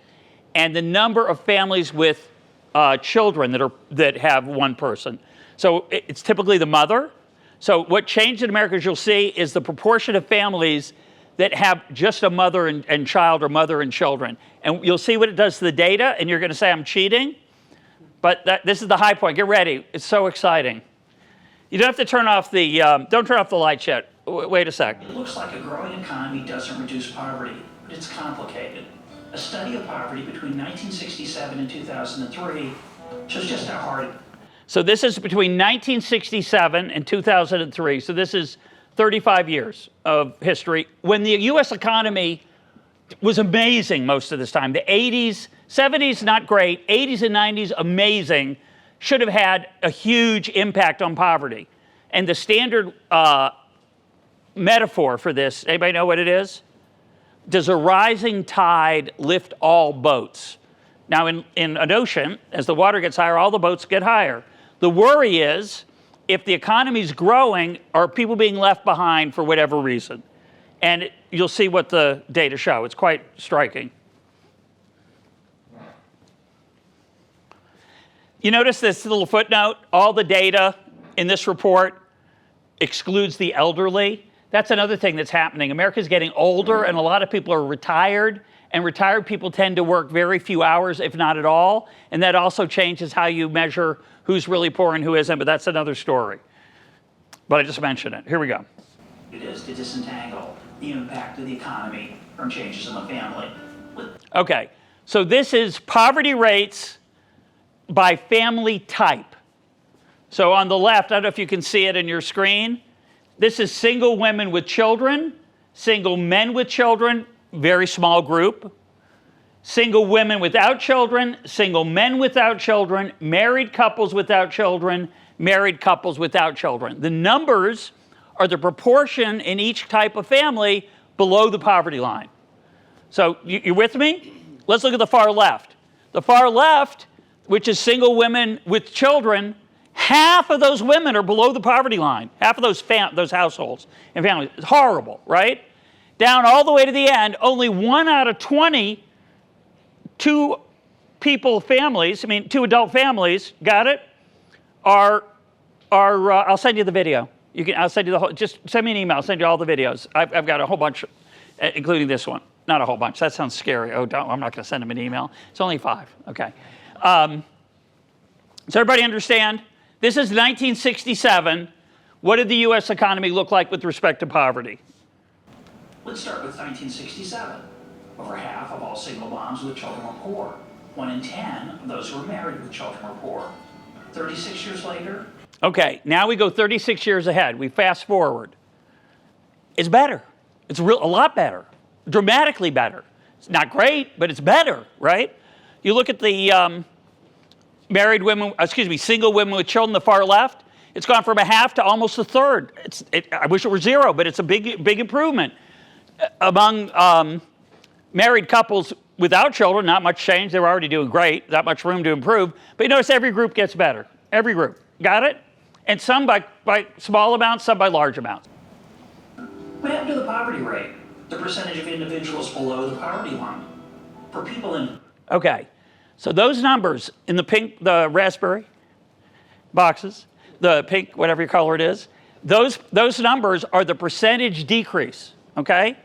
and the number of families with children that have one person. So it's typically the mother. So what changed in America, as you'll see, is the proportion of families that have just a mother and child, or mother and children. And you'll see what it does to the data, and you're going to say I'm cheating. But this is the high point. Get ready. It's so exciting. You don't have to turn off don't turn off the lights yet. Wait a sec. It looks like a growing economy doesn't reduce poverty, but it's complicated. A study of poverty between 1967 and 2003 shows just how hard. So this is between 1967 and 2003. So this is 35 years of history, when the U.S. economy was amazing most of this time. The 80s, 70s, not great. 80s and 90s, amazing. Should have had a huge impact on poverty. And the standard metaphor for this, anybody know what it is? Does a rising tide lift all boats? Now, in an ocean, as the water gets higher, all the boats get higher. The worry is, if the economy's growing, are people being left behind for whatever reason? And you'll see what the data show. It's quite striking. You notice this little footnote? All the data in this report excludes the elderly. That's another thing that's happening. America's getting older, and a lot of people are retired, and retired people tend to work very few hours, if not at all. And that also changes how you measure who's really poor and who isn't, but that's another story. But I just mentioned it. Here we go. It is to disentangle the impact of the economy from changes in the family. Okay, so this is poverty rates by family type. So on the left, I don't know if you can see it in your screen, this is single women with children, single men with children, very small group, single women without children, single men without children, married couples without children, married couples without children. The numbers are the proportion in each type of family below the poverty line. So you with me? Let's look at the far left. The far left, which is single women with children, half of those women are below the poverty line. Half of those households and families. It's horrible, right? Down all the way to the end, only 1 out of 20 two adult families, got it, are I'll send you the video. I'll send you the whole, just send me an email, I'll send you all the videos. I've got a whole bunch, including this one. Not a whole bunch, that sounds scary. Oh, I'm not gonna send them an email. It's only 5, okay. Does everybody understand? This is 1967. What did the US economy look like with respect to poverty? Let's start with 1967. Over half of all single moms with children were poor. 1 in 10 of those who were married with children were poor. 36 years later. Okay, now we go 36 years ahead. We fast forward. It's better. It's a lot better. Dramatically better. It's not great, but it's better, right? You look at the single women with children, the far left, it's gone from a half to almost a third. I wish it were 0, but it's a big improvement. Among married couples without children, not much change. They were already doing great, not much room to improve. But you notice every group gets better. Every group. Got it? And some by small amounts, some by large amounts. What happened to the poverty rate? The percentage of individuals below the poverty line? For people in... Okay, so those numbers in the pink, the raspberry boxes, the pink, whatever color it is, those numbers are the percentage decrease, okay?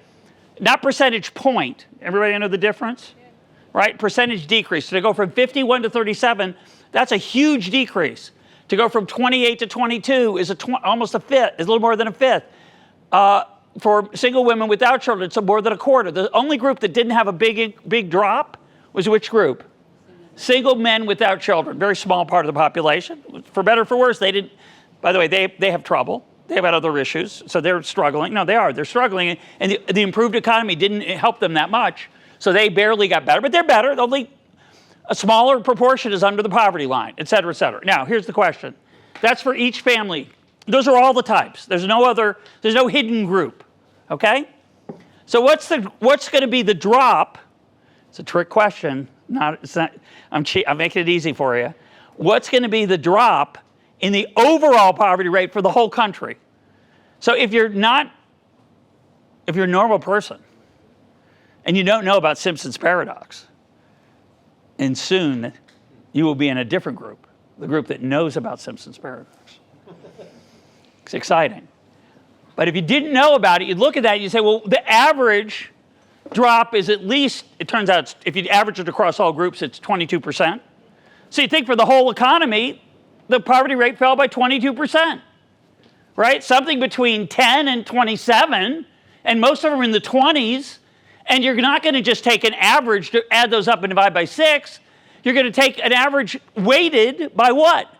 Not percentage point. Everybody know the difference? Right? Percentage decrease. So to go from 51 to 37, that's a huge decrease. To go from 28 to 22 is almost a fifth, is a little more than a fifth. For single women without children, it's more than a quarter. The only group that didn't have a big drop was which group? Single men without children. Very small part of the population. For better or for worse, they didn't. By the way, they have trouble. They have had other issues, so they're struggling. No, they are. They're struggling, and the improved economy didn't help them that much, so they barely got better. But they're better. Only a smaller proportion is under the poverty line, et cetera, et cetera. Now, here's the question. That's for each family. Those are all the types. There's no hidden group, okay? So what's going to be the drop? It's a trick question. I'm making it easy for you. What's going to be the drop in the overall poverty rate for the whole country? So if you're a normal person and you don't know about Simpson's paradox, and soon you will be in a different group, the group that knows about Simpson's paradox. It's exciting. But if you didn't know about it, you'd look at that and you say, well, the average drop is at least, it turns out, if you average it across all groups, it's 22%. So you think for the whole economy, the poverty rate fell by 22%, right? Something between 10 and 27, and most of them are in the 20s, and you're not going to just take an average to add those up and divide by 6. You're going to take an average weighted by what?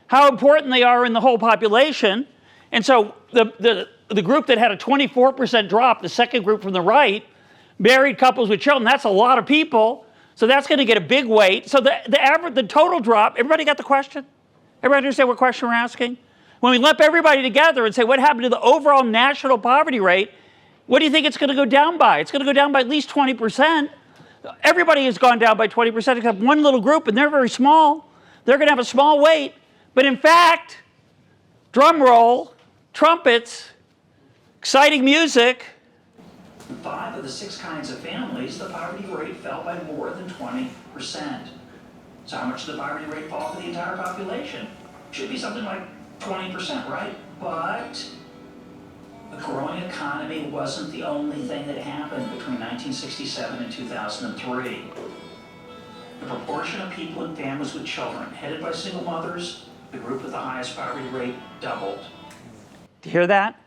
How important they are in the whole population. And so the group that had a 24% drop, the second group from the right, married couples with children, that's a lot of people. So that's going to get a big weight. So the total drop, everybody got the question? Everybody understand what question we're asking? When we lump everybody together and say, what happened to the overall national poverty rate, what do you think it's going to go down by? It's going to go down by at least 20%. Everybody has gone down by 20% except one little group, and they're very small. They're going to have a small weight. But in fact, drum roll, trumpets, exciting music. In 5 of the 6 kinds of families, the poverty rate fell by more than 20%. So how much did the poverty rate fall for the entire population? Should be something like 20%, right? But the growing economy wasn't the only thing that happened between 1967 and 2003. The proportion of people in families with children headed by single mothers, the group with the highest poverty rate, doubled. Do you hear that?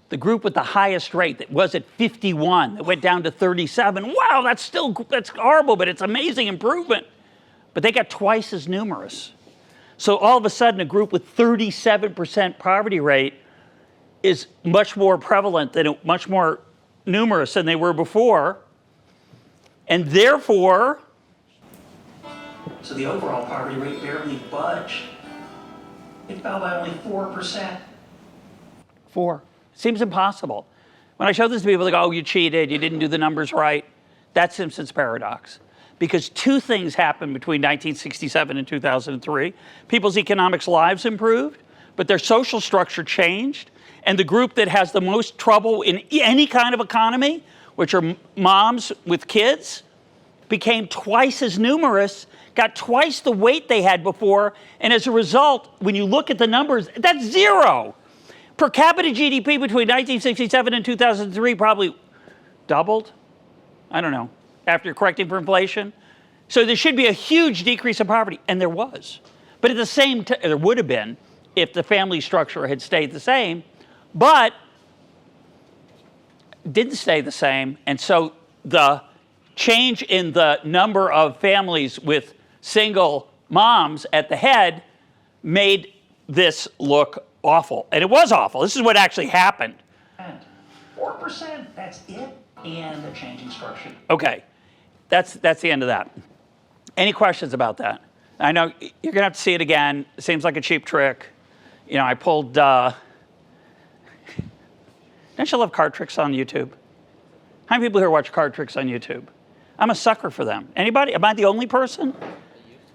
The group with the highest rate that was at 51, that went down to 37. Wow, that's horrible, but it's amazing improvement. But they got twice as numerous. So all of a sudden, a group with 37% poverty rate is much more prevalent than much more numerous than they were before. And therefore, so the overall poverty rate barely budged. It fell by only 4%. 4. Seems impossible. When I show this to people, they go, oh, you cheated, you didn't do the numbers right. That's Simpson's paradox. because two things happened between 1967 and 2003. People's economic lives improved, but their social structure changed. And the group that has the most trouble in any kind of economy, which are moms with kids, became twice as numerous, got twice the weight they had before. And as a result, when you look at the numbers, that's zero. Per capita GDP between 1967 and 2003 probably doubled. I don't know, after correcting for inflation. So there should be a huge decrease in poverty, and there was. But at the same time, there would have been if the family structure had stayed the same, but didn't stay the same. And so the change in the number of families with single moms at the head made this look awful. And it was awful. This is what actually happened. 4%, that's it, and the changing structure. Okay, that's the end of that. Any questions about that? I know you're gonna have to see it again. It seems like a cheap trick. You know, I pulled, don't you love card tricks on YouTube? How many people here watch card tricks on YouTube? I'm a sucker for them. Anybody? Am I the only person?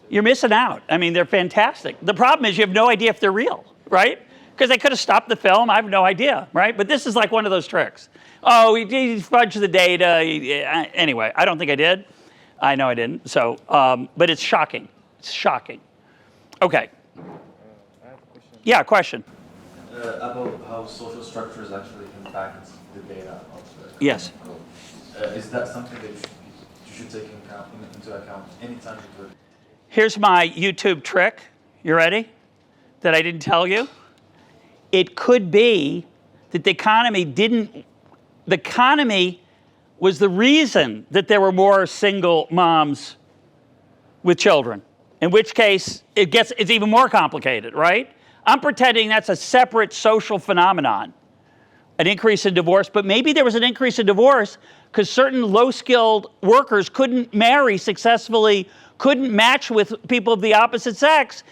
You're missing out. I mean, they're fantastic. The problem is you have no idea if they're real, right? Because they could have stopped the film. I have no idea, right? But this is like one of those tricks. Oh, he fudged the data. Anyway, I don't think I did. I know I didn't. So, but it's shocking. It's shocking. Okay. I have a question. Yeah, question. About how social structures actually impact the data of the Yes. Is that something that you should take into account anytime you do it? Here's my YouTube trick. You ready? That I didn't tell you. It could be that the economy was the reason that there were more single moms with children. In which case, it's even more complicated, right? I'm pretending that's a separate social phenomenon, an increase in divorce, but maybe there was an increase in divorce because certain low-skilled workers couldn't marry successfully, couldn't match with people of the opposite sex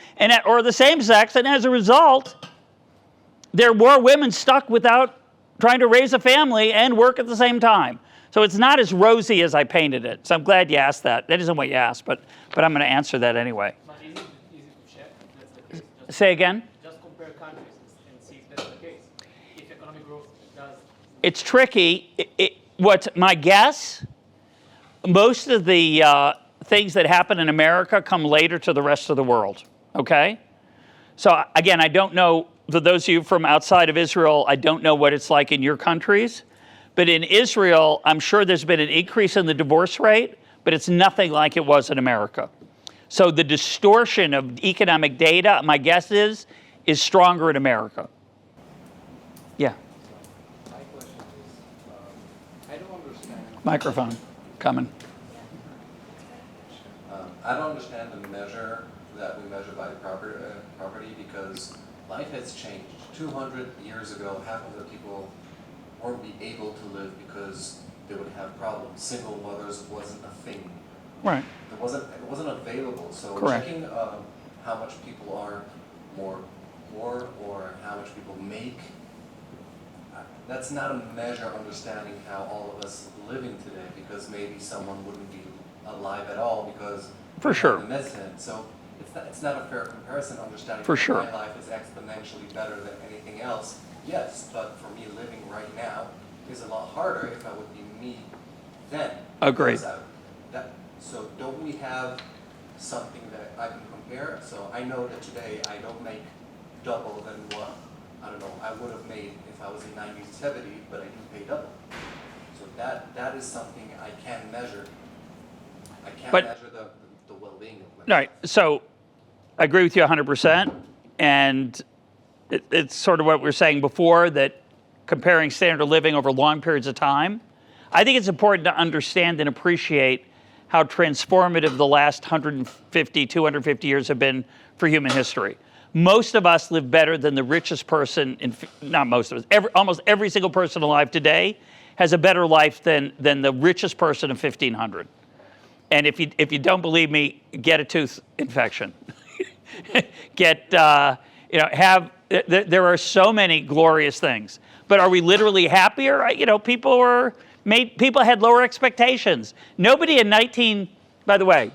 or the same sex, and as a result, there were women stuck without trying to raise a family and work at the same time. So it's not as rosy as I painted it. So I'm glad you asked that. That isn't what you asked, but I'm going to answer that anyway. But is it easy to check if that's the case? Say again? Just compare countries and see if that's the case. If economic growth does. It's tricky. What's my guess? Most of the things that happen in America come later to the rest of the world. Okay? So again, I don't know. For those of you from outside of Israel, I don't know what it's like in your countries. But in Israel, I'm sure there's been an increase in the divorce rate, but it's nothing like it was in America. So the distortion of economic data, my guess is stronger in America. Yeah. My question is, I don't understand. Microphone coming. I don't understand the measure that we measure by property because life has changed. 200 years ago, half of the people won't be able to live because they would have problems. Single mothers wasn't a thing. Right. It wasn't available. So Correct. checking how much people are more poor or how much people make, that's not a measure understanding how all of us living today because maybe someone wouldn't be alive at all because For sure. the medicine. So it's not a fair comparison understanding For that sure. my life is exponentially better than anything else. Yes, but for me living right now is a lot harder if I would be me then. Agreed. So don't we have something that I can compare? So I know that today I don't make double than what, I don't know, I would have made if I was in 1970, but I do pay double. So that is something I can measure. I can't measure the well-being of my All right. So I agree with you 100%. And it's sort of what we were saying before, that comparing standard of living over long periods of time, I think it's important to understand and appreciate how transformative the last 150, 250 years have been for human history. Most of us live better than the richest person, not most of us, almost every single person alive today has a better life than the richest person of 1500. And if you don't believe me, get a tooth infection. There are so many glorious things. But are we literally happier? People had lower expectations. Nobody in By the way,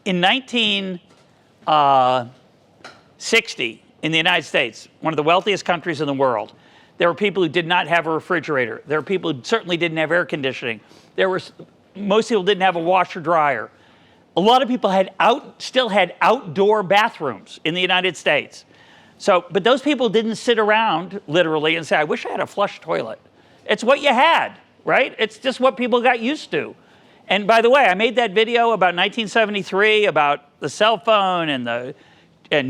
in 1960, in the United States, one of the wealthiest countries in the world, there were people who did not have a refrigerator. There were people who certainly didn't have air conditioning. Most people didn't have a washer dryer. A lot of people still had outdoor bathrooms in the United States. But those people didn't sit around literally and say, I wish I had a flush toilet. It's what you had, right? It's just what people got used to. And by the way, I made that video about 1973 about the cell phone and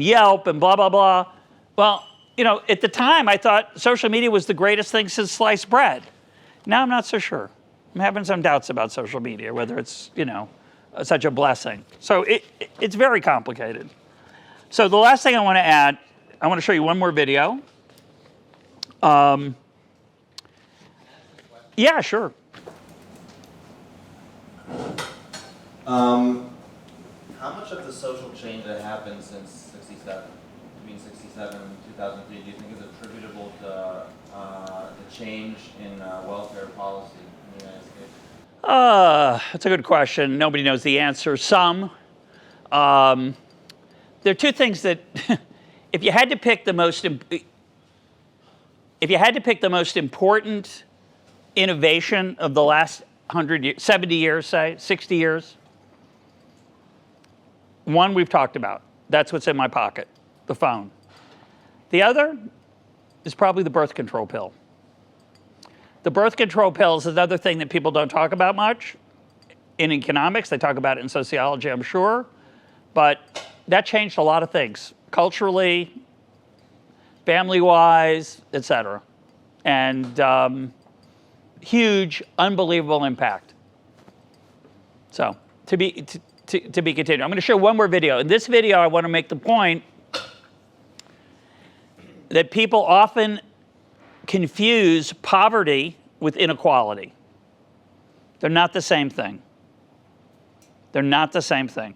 Yelp and blah, blah, blah. Well, at the time I thought social media was the greatest thing since sliced bread. Now I'm not so sure. I'm having some doubts about social media, whether it's, such a blessing. So it's very complicated. So the last thing I want to add, I want to show you one more video. Yeah, sure. How much of the social change that happened since between 67 and 2003, do you think is attributable to the change in welfare policy in the United States? That's a good question. Nobody knows the answer. Some. There are two things that, if you had to pick the most important innovation of the last 100 years, 70 years, say, 60 years, one we've talked about. That's what's in my pocket, the phone. The other is probably the birth control pill. The birth control pill is another thing that people don't talk about much in economics. They talk about it in sociology, I'm sure. But that changed a lot of things, culturally, family-wise, et cetera. And huge, unbelievable impact. So to be continued. I'm going to show one more video. In this video, I want to make the point that people often confuse poverty with inequality. They're not the same thing. They're not the same thing.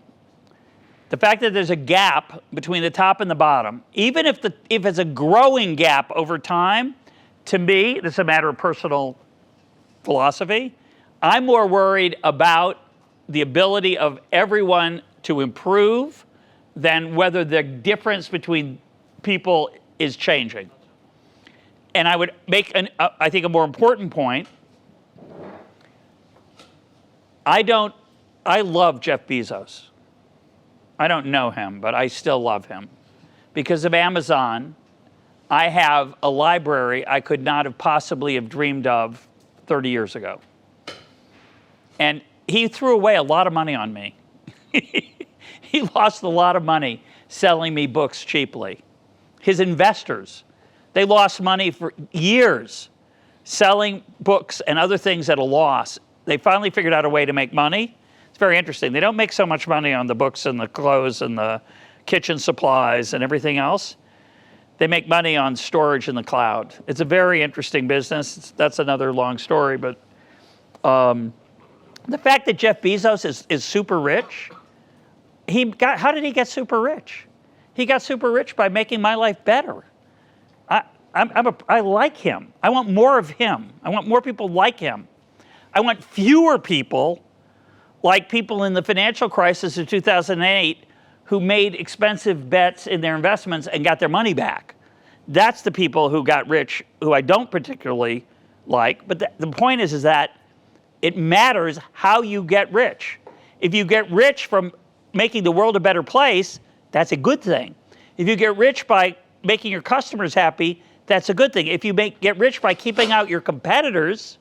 The fact that there's a gap between the top and the bottom, even if it's a growing gap over time, to me, this is a matter of personal philosophy. I'm more worried about the ability of everyone to improve than whether the difference between people is changing. And I would make, I think, a more important point. I love Jeff Bezos. I don't know him, but I still love him. Because of Amazon, I have a library I could not have possibly have dreamed of 30 years ago. And he threw away a lot of money on me. He lost a lot of money selling me books cheaply. His investors, they lost money for years selling books and other things at a loss. They finally figured out a way to make money. It's very interesting. They don't make so much money on the books and the clothes and the kitchen supplies and everything else. They make money on storage in the cloud. It's a very interesting business. That's another long story, but the fact that Jeff Bezos is super rich, how did he get super rich? He got super rich by making my life better. I like him. I want more of him. I want more people like him. I want fewer people like people in the financial crisis of 2008 who made expensive bets in their investments and got their money back. That's the people who got rich, who I don't particularly like. But the point is that it matters how you get rich. If you get rich from making the world a better place, that's a good thing. If you get rich by making your customers happy, that's a good thing. If you get rich by keeping out your competitors,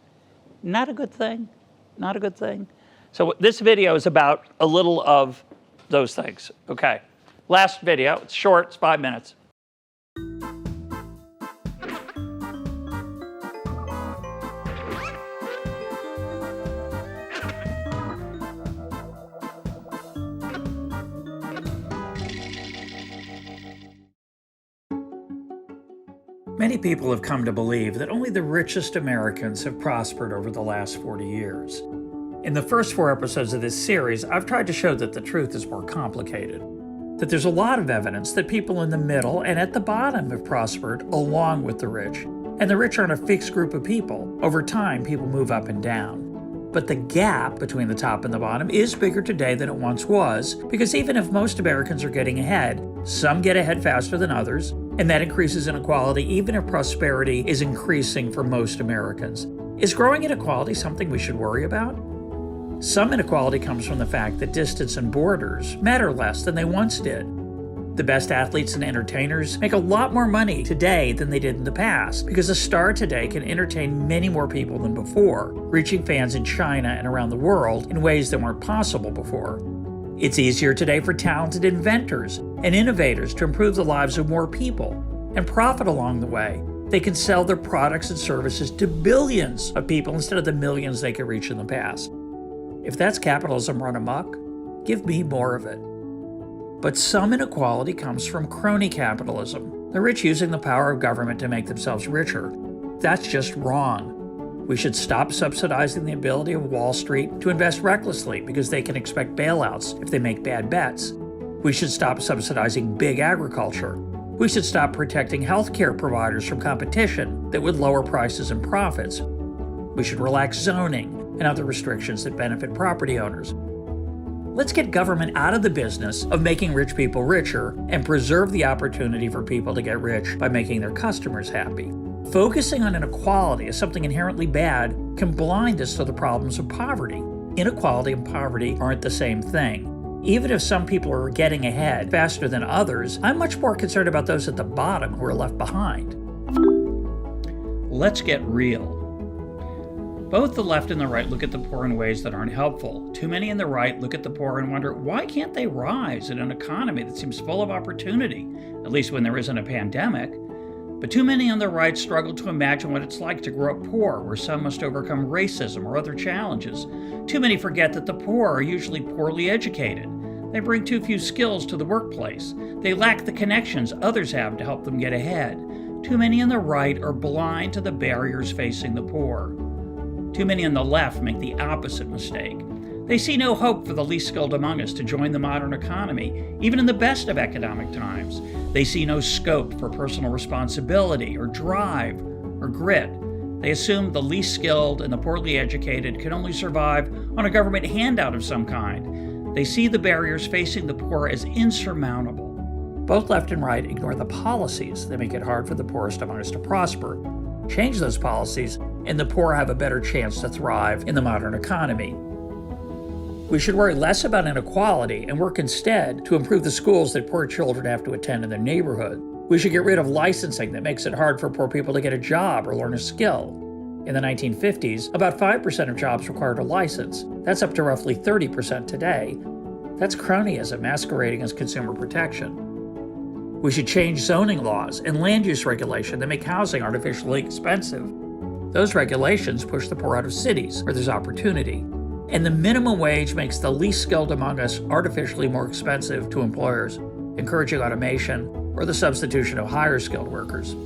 not a good thing. Not a good thing. So this video is about a little of those things. Okay. Last video. It's short. It's 5 minutes. Many people have come to believe that only the richest Americans have prospered over the last 40 years. In the first 4 episodes of this series, I've tried to show that the truth is more complicated, that there's a lot of evidence that people in the middle and at the bottom have prospered along with the rich, and the rich aren't a fixed group of people. Over time, people move up and down. But the gap between the top and the bottom is bigger today than it once was, because even if most Americans are getting ahead, some get ahead faster than others, and that increases inequality even if prosperity is increasing for most Americans. Is growing inequality something we should worry about? Some inequality comes from the fact that distance and borders matter less than they once did. The best athletes and entertainers make a lot more money today than they did in the past, because a star today can entertain many more people than before, reaching fans in China and around the world in ways that weren't possible before. It's easier today for talented inventors and innovators to improve the lives of more people and profit along the way. They can sell their products and services to billions of people instead of the millions they could reach in the past. If that's capitalism run amok, give me more of it. But some inequality comes from crony capitalism, the rich using the power of government to make themselves richer. That's just wrong. We should stop subsidizing the ability of Wall Street to invest recklessly because they can expect bailouts if they make bad bets. We should stop subsidizing big agriculture. We should stop protecting healthcare providers from competition that would lower prices and profits. We should relax zoning and other restrictions that benefit property owners. Let's get government out of the business of making rich people richer and preserve the opportunity for people to get rich by making their customers happy. Focusing on inequality as something inherently bad can blind us to the problems of poverty. Inequality and poverty aren't the same thing. Even if some people are getting ahead faster than others, I'm much more concerned about those at the bottom who are left behind. Let's get real. Both the left and the right look at the poor in ways that aren't helpful. Too many on the right look at the poor and wonder, why can't they rise in an economy that seems full of opportunity, at least when there isn't a pandemic? But too many on the right struggle to imagine what it's like to grow up poor, where some must overcome racism or other challenges. Too many forget that the poor are usually poorly educated. They bring too few skills to the workplace. They lack the connections others have to help them get ahead. Too many on the right are blind to the barriers facing the poor. Too many on the left make the opposite mistake. They see no hope for the least skilled among us to join the modern economy, even in the best of economic times. They see no scope for personal responsibility or drive or grit. They assume the least skilled and the poorly educated can only survive on a government handout of some kind. They see the barriers facing the poor as insurmountable. Both left and right ignore the policies that make it hard for the poorest among us to prosper. Change those policies, and the poor have a better chance to thrive in the modern economy. We should worry less about inequality and work instead to improve the schools that poor children have to attend in their neighborhood. We should get rid of licensing that makes it hard for poor people to get a job or learn a skill. In the 1950s, about 5% of jobs required a license. That's up to roughly 30% today. That's cronyism masquerading as consumer protection. We should change zoning laws and land use regulation that make housing artificially expensive. Those regulations push the poor out of cities where there's opportunity. And the minimum wage makes the least skilled among us artificially more expensive to employers, encouraging automation or the substitution of higher skilled workers.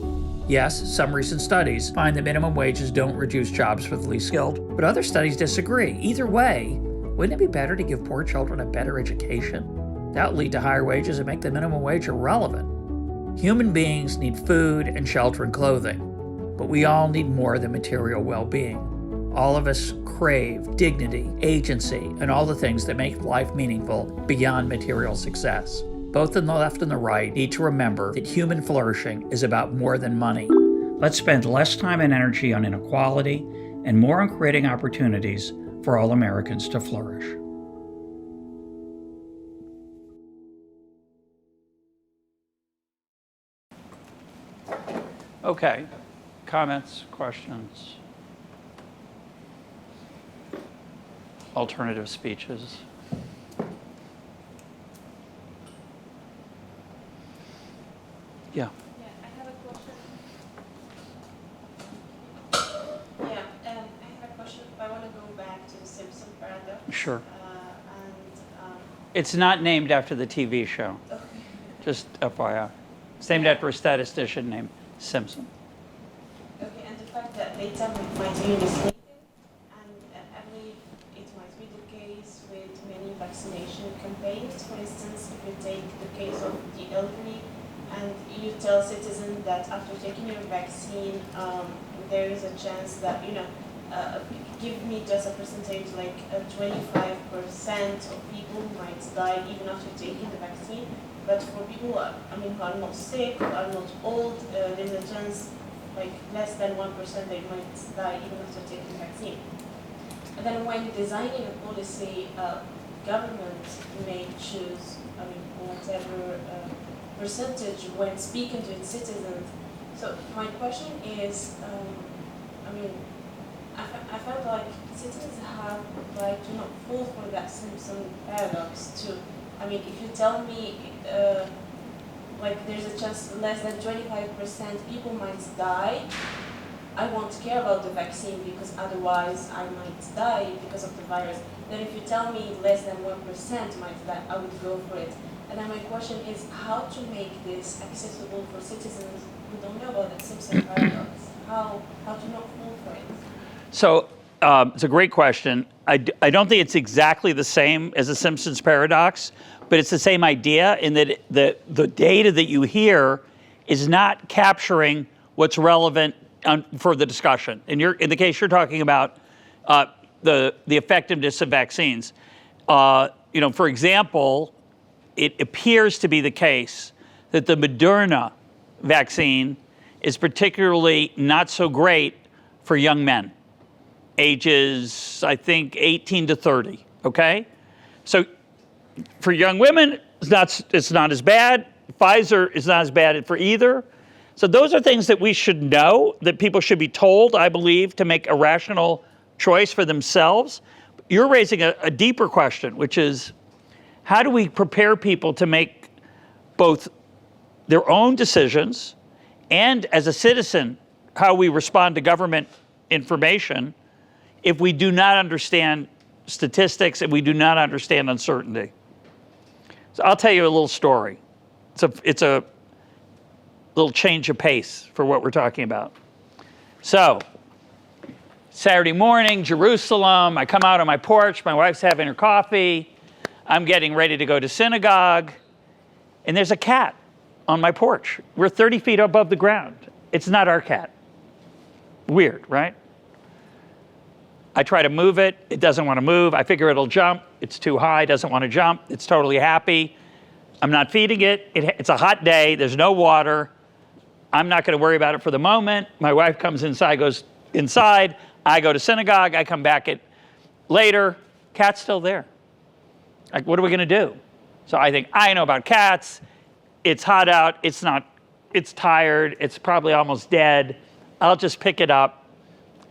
Yes, some recent studies find that minimum wages don't reduce jobs for the least skilled, but other studies disagree. Either way, wouldn't it be better to give poor children a better education? That would lead to higher wages and make the minimum wage irrelevant. Human beings need food and shelter and clothing, but we all need more than material well-being. All of us crave dignity, agency, and all the things that make life meaningful beyond material success. Both on the left and the right need to remember that human flourishing is about more than money. Let's spend less time and energy on inequality and more on creating opportunities for all Americans to flourish. Okay, comments, questions, alternative speeches? Yeah. Yeah, I have a question. I have a question. I want to go back to the Simpson paradox. Sure. And It's not named after the TV show, okay. just FYI. It's named after a statistician named Simpson. Okay, and the fact that data might be misleading, and I believe it might be the case with many vaccination campaigns. For instance, if you take the case of the elderly, and you tell citizens that after taking your vaccine, there is a chance that give me just a percentage like 25% of people might die even after taking the vaccine. But for people, who are not sick, who are not old, there's a chance like less than 1% they might die even after taking the vaccine. And then when designing a policy, government may choose, whatever percentage when speaking to its citizens. So my question is, I felt like citizens have the right to not fall for that Simpson paradox too. If you tell me, like there's a chance less than 25% people might die, I won't care about the vaccine because otherwise I might die because of the virus. Then if you tell me less than 1% might die, I would go for it. And then my question is how to make this accessible for citizens who don't know about the Simpson paradox. How to not fall for it. So it's a great question. I don't think it's exactly the same as the Simpsons paradox, but it's the same idea in that the data that you hear is not capturing what's relevant for the discussion. In the case you're talking about, the effectiveness of vaccines. For example, it appears to be the case that the Moderna vaccine is particularly not so great for young men, ages, I think, 18 to 30, okay? So for young women, it's not as bad. Pfizer is not as bad for either. So those are things that we should know, that people should be told, I believe, to make a rational choice for themselves. You're raising a deeper question, which is, how do we prepare people to make both their own decisions and, as a citizen, how we respond to government information if we do not understand statistics and we do not understand uncertainty? So I'll tell you a little story. It's a little change of pace for what we're talking about. So, Saturday morning, Jerusalem, I come out on my porch, my wife's having her coffee, I'm getting ready to go to synagogue, and there's a cat on my porch. We're 30 feet above the ground. It's not our cat. Weird, right? I try to move it, it doesn't want to move. I figure it'll jump, it's too high, doesn't want to jump, it's totally happy. I'm not feeding it, it's a hot day, there's no water. I'm not going to worry about it for the moment. My wife comes inside, goes inside, I go to synagogue, I come back later, cat's still there. Like, what are we going to do? So I think, I know about cats, it's hot out, it's tired, it's probably almost dead. I'll just pick it up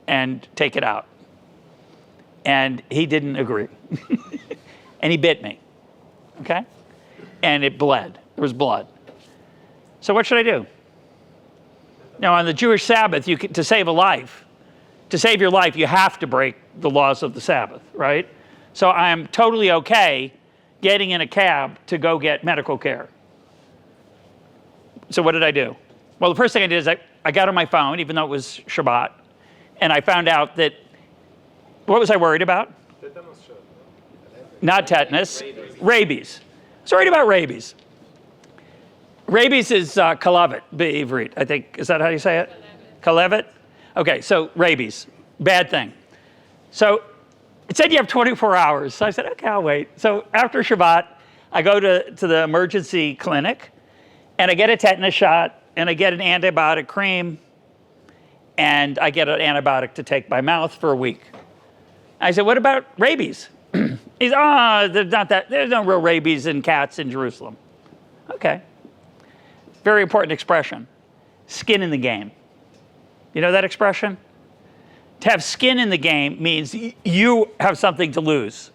and take it out. And he didn't agree. And he bit me, okay? And it bled, there was blood. So what should I do? Now, on the Jewish Sabbath, to save your life, you have to break the laws of the Sabbath, right? So I'm totally okay getting in a cab to go get medical care. So what did I do? Well, the first thing I did is I got on my phone, even though it was Shabbat, and I found out that, what was I worried about? Not tetanus, rabies. I was worried about rabies. Rabies is kalavet, be'ivrit, I think. Is that how you say it? Kalavet? Okay, so rabies, bad thing. So it said you have 24 hours. So I said, okay, I'll wait. So after Shabbat, I go to the emergency clinic, and I get a tetanus shot, and I get an antibiotic cream, and I get an antibiotic to take by mouth for a week. I said, what about rabies? He's, there's no real rabies in cats in Jerusalem. Okay. Very important expression. Skin in the game. You know that expression? To have skin in the game means you have something to lose.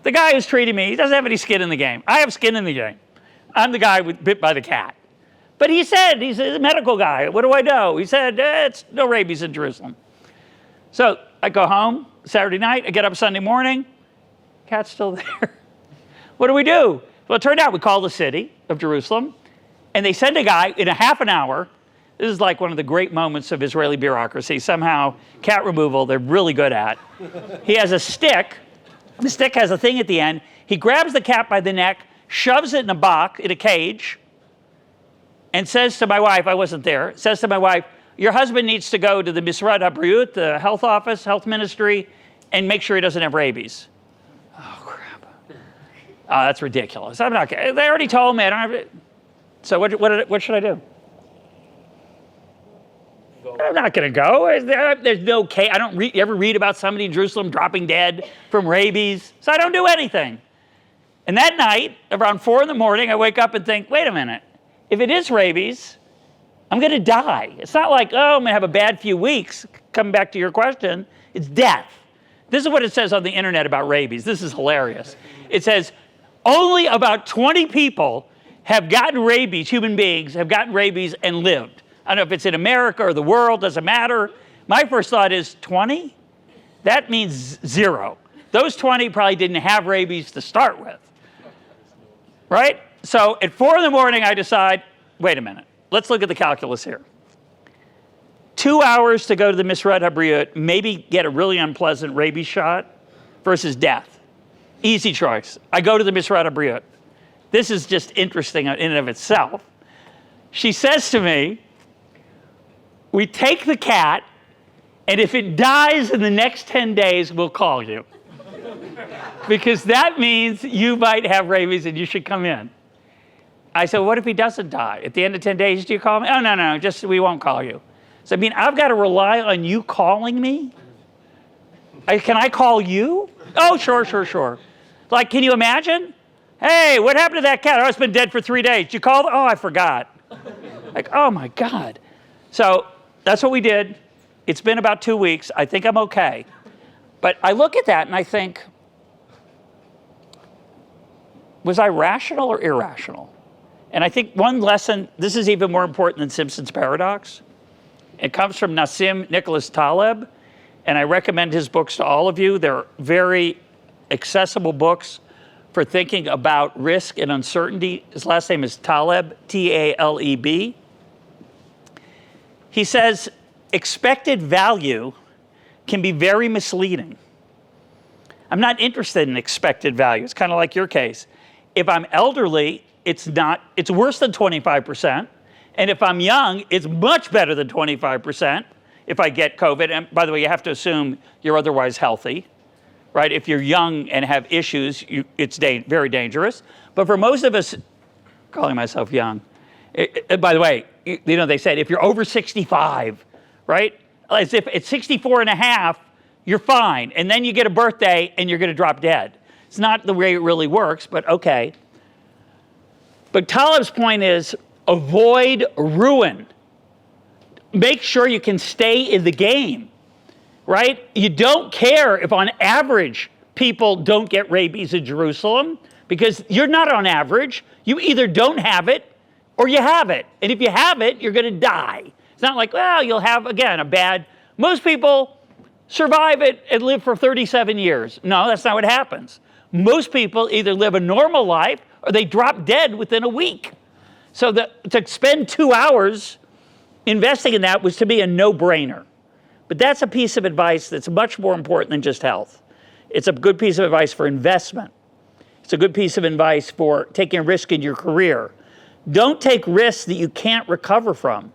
The guy who's treating me, he doesn't have any skin in the game. I have skin in the game. I'm the guy bit by the cat. But he said, he's a medical guy. What do I know? He said, it's no rabies in Jerusalem. So I go home Saturday night. I get up Sunday morning. Cat's still there. What do we do? Well, it turned out we called the city of Jerusalem, and they send a guy in a half an hour. This is like one of the great moments of Israeli bureaucracy. Somehow, cat removal, they're really good at. He has a stick. The stick has a thing at the end. He grabs the cat by the neck, shoves it in a box, in a cage, and says to my wife, I wasn't there, says to my wife, your husband needs to go to the Misrad HaBriut, the health office, health ministry, and make sure he doesn't have rabies. Oh, crap. Oh, that's ridiculous. I'm not, they already told me I don't have it. So what should I do? I'm not going to go. There's no case. I don't you ever read about somebody in Jerusalem dropping dead from rabies? So I don't do anything. And that night, around 4 in the morning, I wake up and think, wait a minute. If it is rabies, I'm going to die. It's not like, oh, I'm going to have a bad few weeks. Coming back to your question, it's death. This is what it says on the internet about rabies. This is hilarious. It says only about 20 people have gotten rabies, human beings have gotten rabies and lived. I don't know if it's in America or the world, doesn't matter. My first thought is 20? That means 0. Those 20 probably didn't have rabies to start with. Right? So at 4 in the morning, I decide, wait a minute, let's look at the calculus here. 2 hours to go to the Misrat HaBriut, maybe get a really unpleasant rabies shot versus death. Easy choice. I go to the Misrat HaBriut. This is just interesting in and of itself. She says to me, we take the cat, and if it dies in the next 10 days, we'll call you. Because that means you might have rabies and you should come in. I said, what if he doesn't die? At the end of 10 days, do you call me? Oh, no, just we won't call you. So, I mean, I've got to rely on you calling me? Can I call you? Oh, sure. Like, can you imagine? Hey, what happened to that cat? Oh, it's been dead for 3 days. Did you call? Oh, I forgot. Like, oh, my God. So that's what we did. It's been about 2 weeks. I think I'm okay. But I look at that and I think, was I rational or irrational? And I think one lesson, this is even more important than Simpson's paradox. It comes from Nassim Nicholas Taleb, and I recommend his books to all of you. They're very accessible books for thinking about risk and uncertainty. His last name is Taleb, T-A-L-E-B. He says, expected value can be very misleading. I'm not interested in expected value. It's kind of like your case. If I'm elderly, it's worse than 25%. And if I'm young, it's much better than 25% if I get COVID. And by the way, you have to assume you're otherwise healthy, right? If you're young and have issues, it's very dangerous. But for most of us, calling myself young, by the way, they said if you're over 65, right? As if at 64 and a half, you're fine. And then you get a birthday and you're going to drop dead. It's not the way it really works, but okay. But Taleb's point is avoid ruin. Make sure you can stay in the game, right? You don't care if on average people don't get rabies in Jerusalem because you're not on average. You either don't have it or you have it. And if you have it, you're going to die. It's not like, well, you'll have, again, most people survive it and live for 37 years. No, that's not what happens. Most people either live a normal life or they drop dead within a week. So to spend 2 hours investing in that was to me a no-brainer. But that's a piece of advice that's much more important than just health. It's a good piece of advice for investment. It's a good piece of advice for taking a risk in your career. Don't take risks that you can't recover from,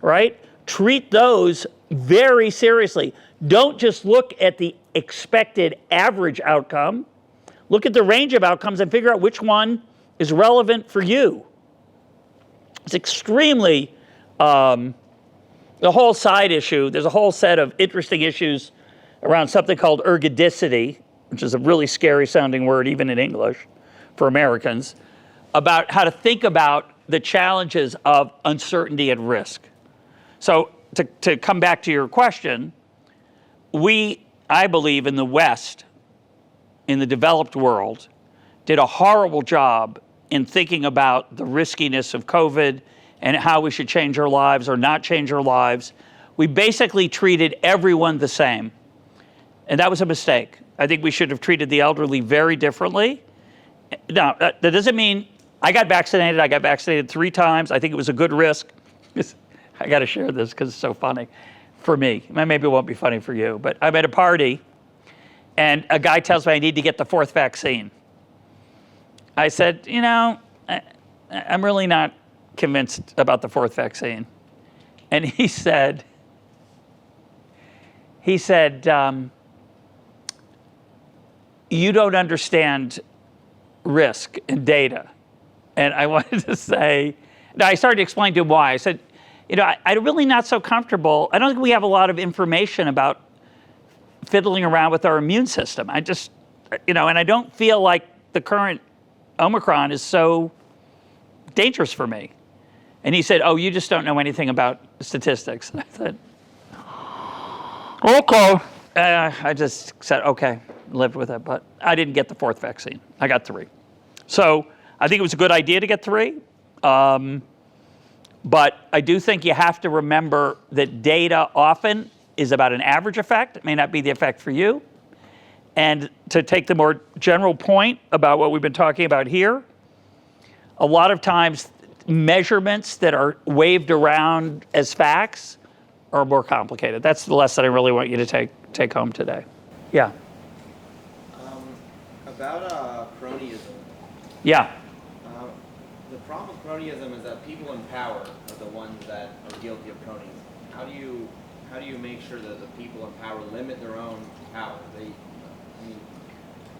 right? Treat those very seriously. Don't just look at the expected average outcome. Look at the range of outcomes and figure out which one is relevant for you. It's extremely, the whole side issue, there's a whole set of interesting issues around something called ergodicity, which is a really scary sounding word even in English for Americans, about how to think about the challenges of uncertainty and risk. So to come back to your question, I believe in the West, in the developed world, did a horrible job in thinking about the riskiness of COVID and how we should change our lives or not change our lives. We basically treated everyone the same. And that was a mistake. I think we should have treated the elderly very differently. Now, that doesn't mean I got vaccinated. I got vaccinated 3 times. I think it was a good risk. I got to share this because it's so funny for me. Maybe it won't be funny for you, but I'm at a party and a guy tells me I need to get the 4th vaccine. I said, I'm really not convinced about the 4th vaccine. And he said, you don't understand risk and data. And I wanted to say, I started to explain to him why. I said, I'm really not so comfortable. I don't think we have a lot of information about fiddling around with our immune system. I just, and I don't feel like the current Omicron is so dangerous for me. And he said, oh, you just don't know anything about statistics. And I said, okay. I just said, okay, lived with it. But I didn't get the 4th vaccine. I got 3. So I think it was a good idea to get 3. But I do think you have to remember that data often is about an average effect. It may not be the effect for you. And to take the more general point about what we've been talking about here, a lot of times measurements that are waved around as facts are more complicated. That's the lesson I really want you to take home today. Yeah. About cronyism. Yeah. The problem with cronyism is that people in power are the ones that are guilty of cronyism. How do you make sure that the people in power limit their own power?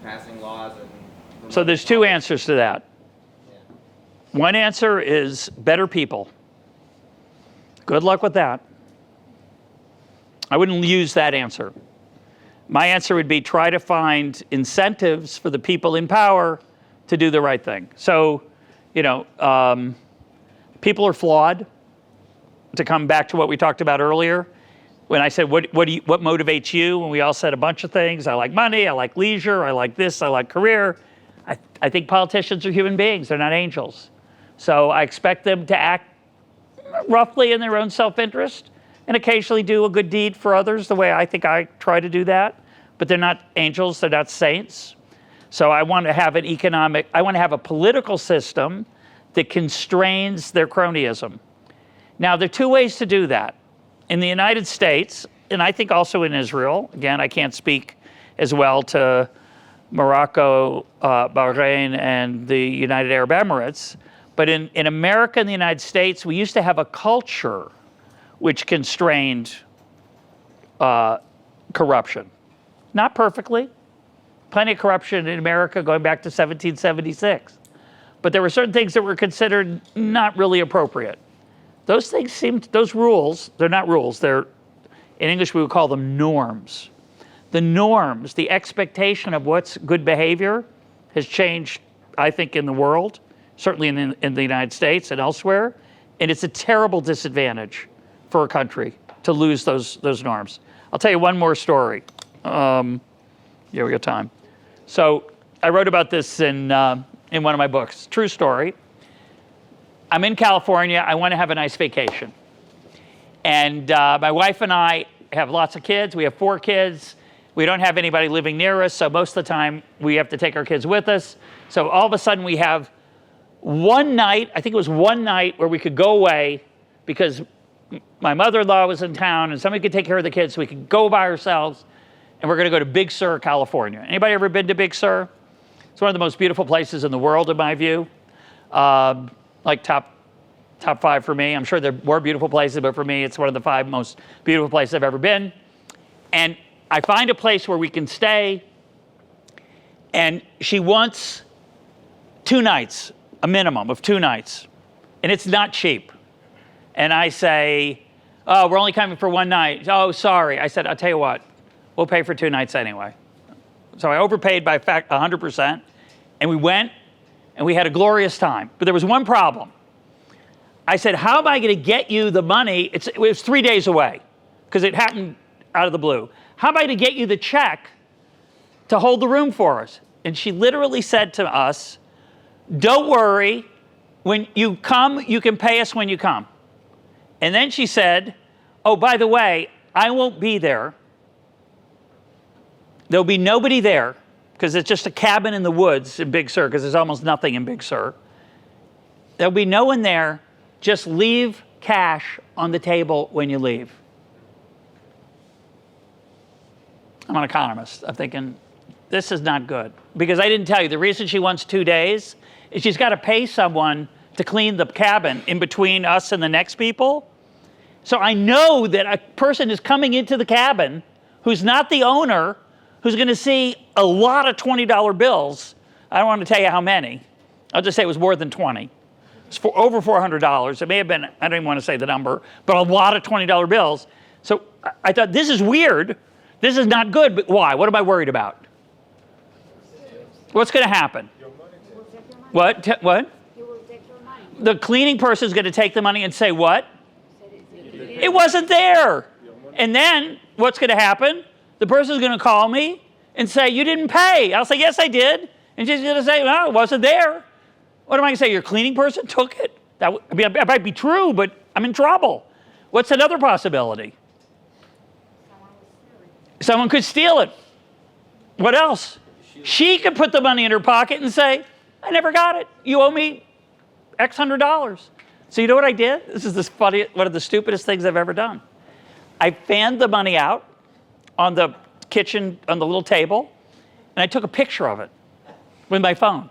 Passing laws and... So there's 2 answers to that. Yeah. One answer is better people. Good luck with that. I wouldn't use that answer. My answer would be try to find incentives for the people in power to do the right thing. So, people are flawed. To come back to what we talked about earlier, when I said, what motivates you? And we all said a bunch of things. I like money, I like leisure, I like this, I like career. I think politicians are human beings, they're not angels. So I expect them to act roughly in their own self-interest and occasionally do a good deed for others the way I think I try to do that. But they're not angels, they're not saints. So I want to have a political system that constrains their cronyism. Now, there are 2 ways to do that. In the United States, and I think also in Israel, again, I can't speak as well to Morocco, Bahrain, and the United Arab Emirates, but in America and the United States, we used to have a culture which constrained corruption. Not perfectly. Plenty of corruption in America going back to 1776. But there were certain things that were considered not really appropriate. Those rules, they're not rules, in English we would call them norms. The norms, the expectation of what's good behavior has changed, I think, in the world, certainly in the United States and elsewhere, and it's a terrible disadvantage for a country to lose those norms. I'll tell you one more story. Yeah, we got time. So I wrote about this in one of my books, true story. I'm in California. I want to have a nice vacation. And my wife and I have lots of kids. We have 4 kids. We don't have anybody living near us, so most of the time we have to take our kids with us. So all of a sudden we have one night, I think it was one night, where we could go away because my mother-in-law was in town and somebody could take care of the kids, so we could go by ourselves, and we're going to go to Big Sur, California. Anybody ever been to Big Sur? It's one of the most beautiful places in the world, in my view. Like top 5 for me. I'm sure there are more beautiful places, but for me, it's one of the 5 most beautiful places I've ever been. And I find a place where we can stay, and she wants 2 nights, a minimum of 2 nights, and it's not cheap. And I say, oh, we're only coming for 1 night. Oh, sorry. I said, I'll tell you what, we'll pay for 2 nights anyway. So I overpaid by 100%, and we went, and we had a glorious time. But there was one problem. I said, how am I going to get you the money? It was 3 days away, because it happened out of the blue. How am I going to get you the check to hold the room for us? And she literally said to us, don't worry. When you come, you can pay us when you come. And then she said, oh, by the way, I won't be there. There'll be nobody there, because it's just a cabin in the woods in Big Sur, because there's almost nothing in Big Sur. There'll be no one there. Just leave cash on the table when you leave. I'm an economist. I'm thinking, this is not good. Because I didn't tell you, the reason she wants 2 days is she's got to pay someone to clean the cabin in between us and the next people. So I know that a person is coming into the cabin who's not the owner, who's going to see a lot of $20 bills. I don't want to tell you how many. I'll just say it was more than 20. It's over $400. It may have been, I don't even want to say the number, but a lot of $20 bills. So I thought, this is weird. This is not good, but why? What am I worried about? What's going to happen? What? What? You will take your money. The cleaning person is going to take the money and say what? It wasn't there. And then what's going to happen? The person is going to call me and say, you didn't pay. I'll say, yes, I did. And she's going to say, no, it wasn't there. What am I going to say? Your cleaning person took it? I mean, it might be true, but I'm in trouble. What's another possibility? Someone could steal it. What else? She could put the money in her pocket and say, I never got it. You owe me X $100. So you know what I did? This is one of the stupidest things I've ever done. I fanned the money out on the kitchen, on the little table, and I took a picture of it with my phone.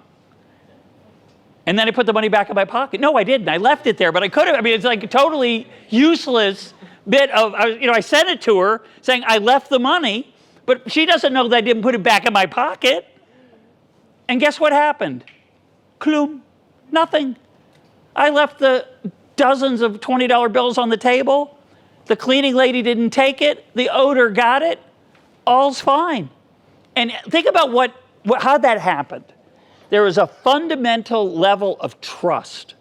And then I put the money back in my pocket. No, I didn't. I left it there, but I could have. I mean, it's like a totally useless bit of, I sent it to her saying I left the money, but she doesn't know that I didn't put it back in my pocket. And guess what happened? Klum. Nothing. I left the dozens of $20 bills on the table. The cleaning lady didn't take it. The owner got it. All's fine. And think about how that happened. There is a fundamental level of trust.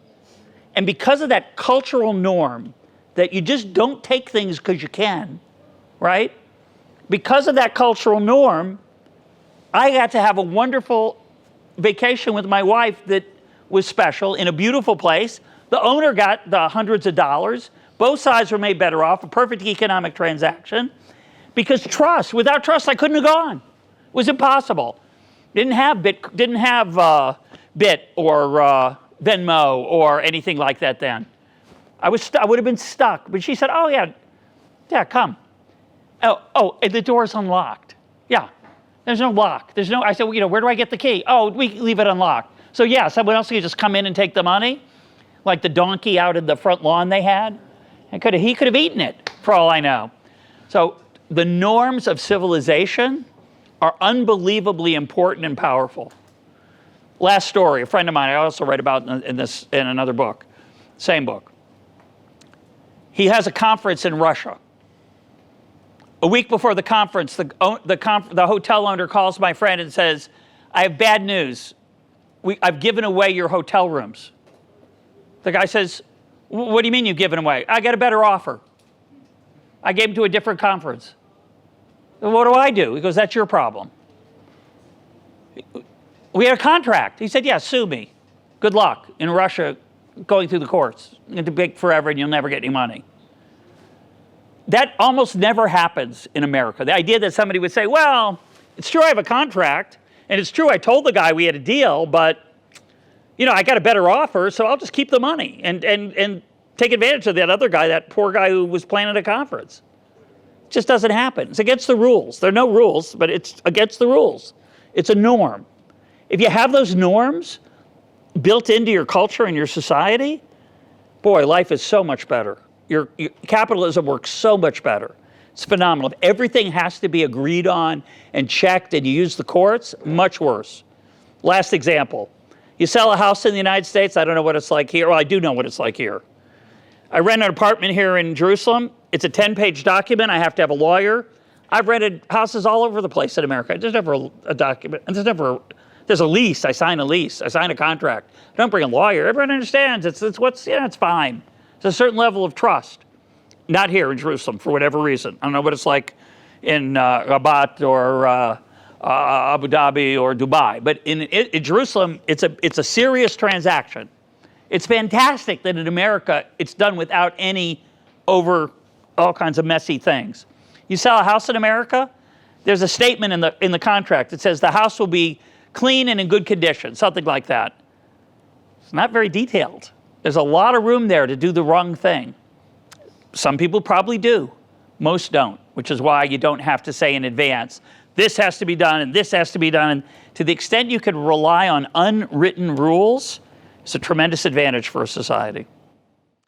And because of that cultural norm that you just don't take things because you can, right? Because of that cultural norm, I got to have a wonderful vacation with my wife that was special in a beautiful place. The owner got the hundreds of dollars. Both sides were made better off, a perfect economic transaction. Because trust, without trust, I couldn't have gone. It was impossible. Didn't have Bit or Venmo or anything like that then. I would have been stuck. But she said, oh, yeah, come. Oh, and the door's unlocked. Yeah, there's no lock. I said, well, where do I get the key? Oh, we leave it unlocked. So yeah, someone else could just come in and take the money, like the donkey out in the front lawn they had. He could have eaten it, for all I know. So the norms of civilization are unbelievably important and powerful. Last story, a friend of mine, I also write about in another book, same book. He has a conference in Russia. A week before the conference, the hotel owner calls my friend and says, I have bad news. I've given away your hotel rooms. The guy says, what do you mean you've given away? I got a better offer. I gave him to a different conference. What do I do? He goes, that's your problem. We had a contract. He said, yeah, sue me. Good luck in Russia going through the courts. It's big forever and you'll never get any money. That almost never happens in America. The idea that somebody would say, well, it's true I have a contract, and it's true I told the guy we had a deal, but I got a better offer, so I'll just keep the money and take advantage of that other guy, that poor guy who was planning a conference. It just doesn't happen. It's against the rules. There are no rules, but it's against the rules. It's a norm. If you have those norms built into your culture and your society, boy, life is so much better. Your capitalism works so much better. It's phenomenal. If everything has to be agreed on and checked and you use the courts, much worse. Last example. You sell a house in the United States, I don't know what it's like here. Well, I do know what it's like here. I rent an apartment here in Jerusalem. It's a 10-page document. I have to have a lawyer. I've rented houses all over the place in America. There's never a document. There's a lease. I sign a lease. I sign a contract. I don't bring a lawyer. Everyone understands. It's fine. There's a certain level of trust. Not here in Jerusalem for whatever reason. I don't know what it's like in Rabat or Abu Dhabi or Dubai. But in Jerusalem, it's a serious transaction. It's fantastic that in America, it's done without any over all kinds of messy things. You sell a house in America, there's a statement in the contract that says the house will be clean and in good condition, something like that. It's not very detailed. There's a lot of room there to do the wrong thing. Some people probably do. Most don't, which is why you don't have to say in advance, this has to be done and this has to be done. And to the extent you can rely on unwritten rules, it's a tremendous advantage for a society.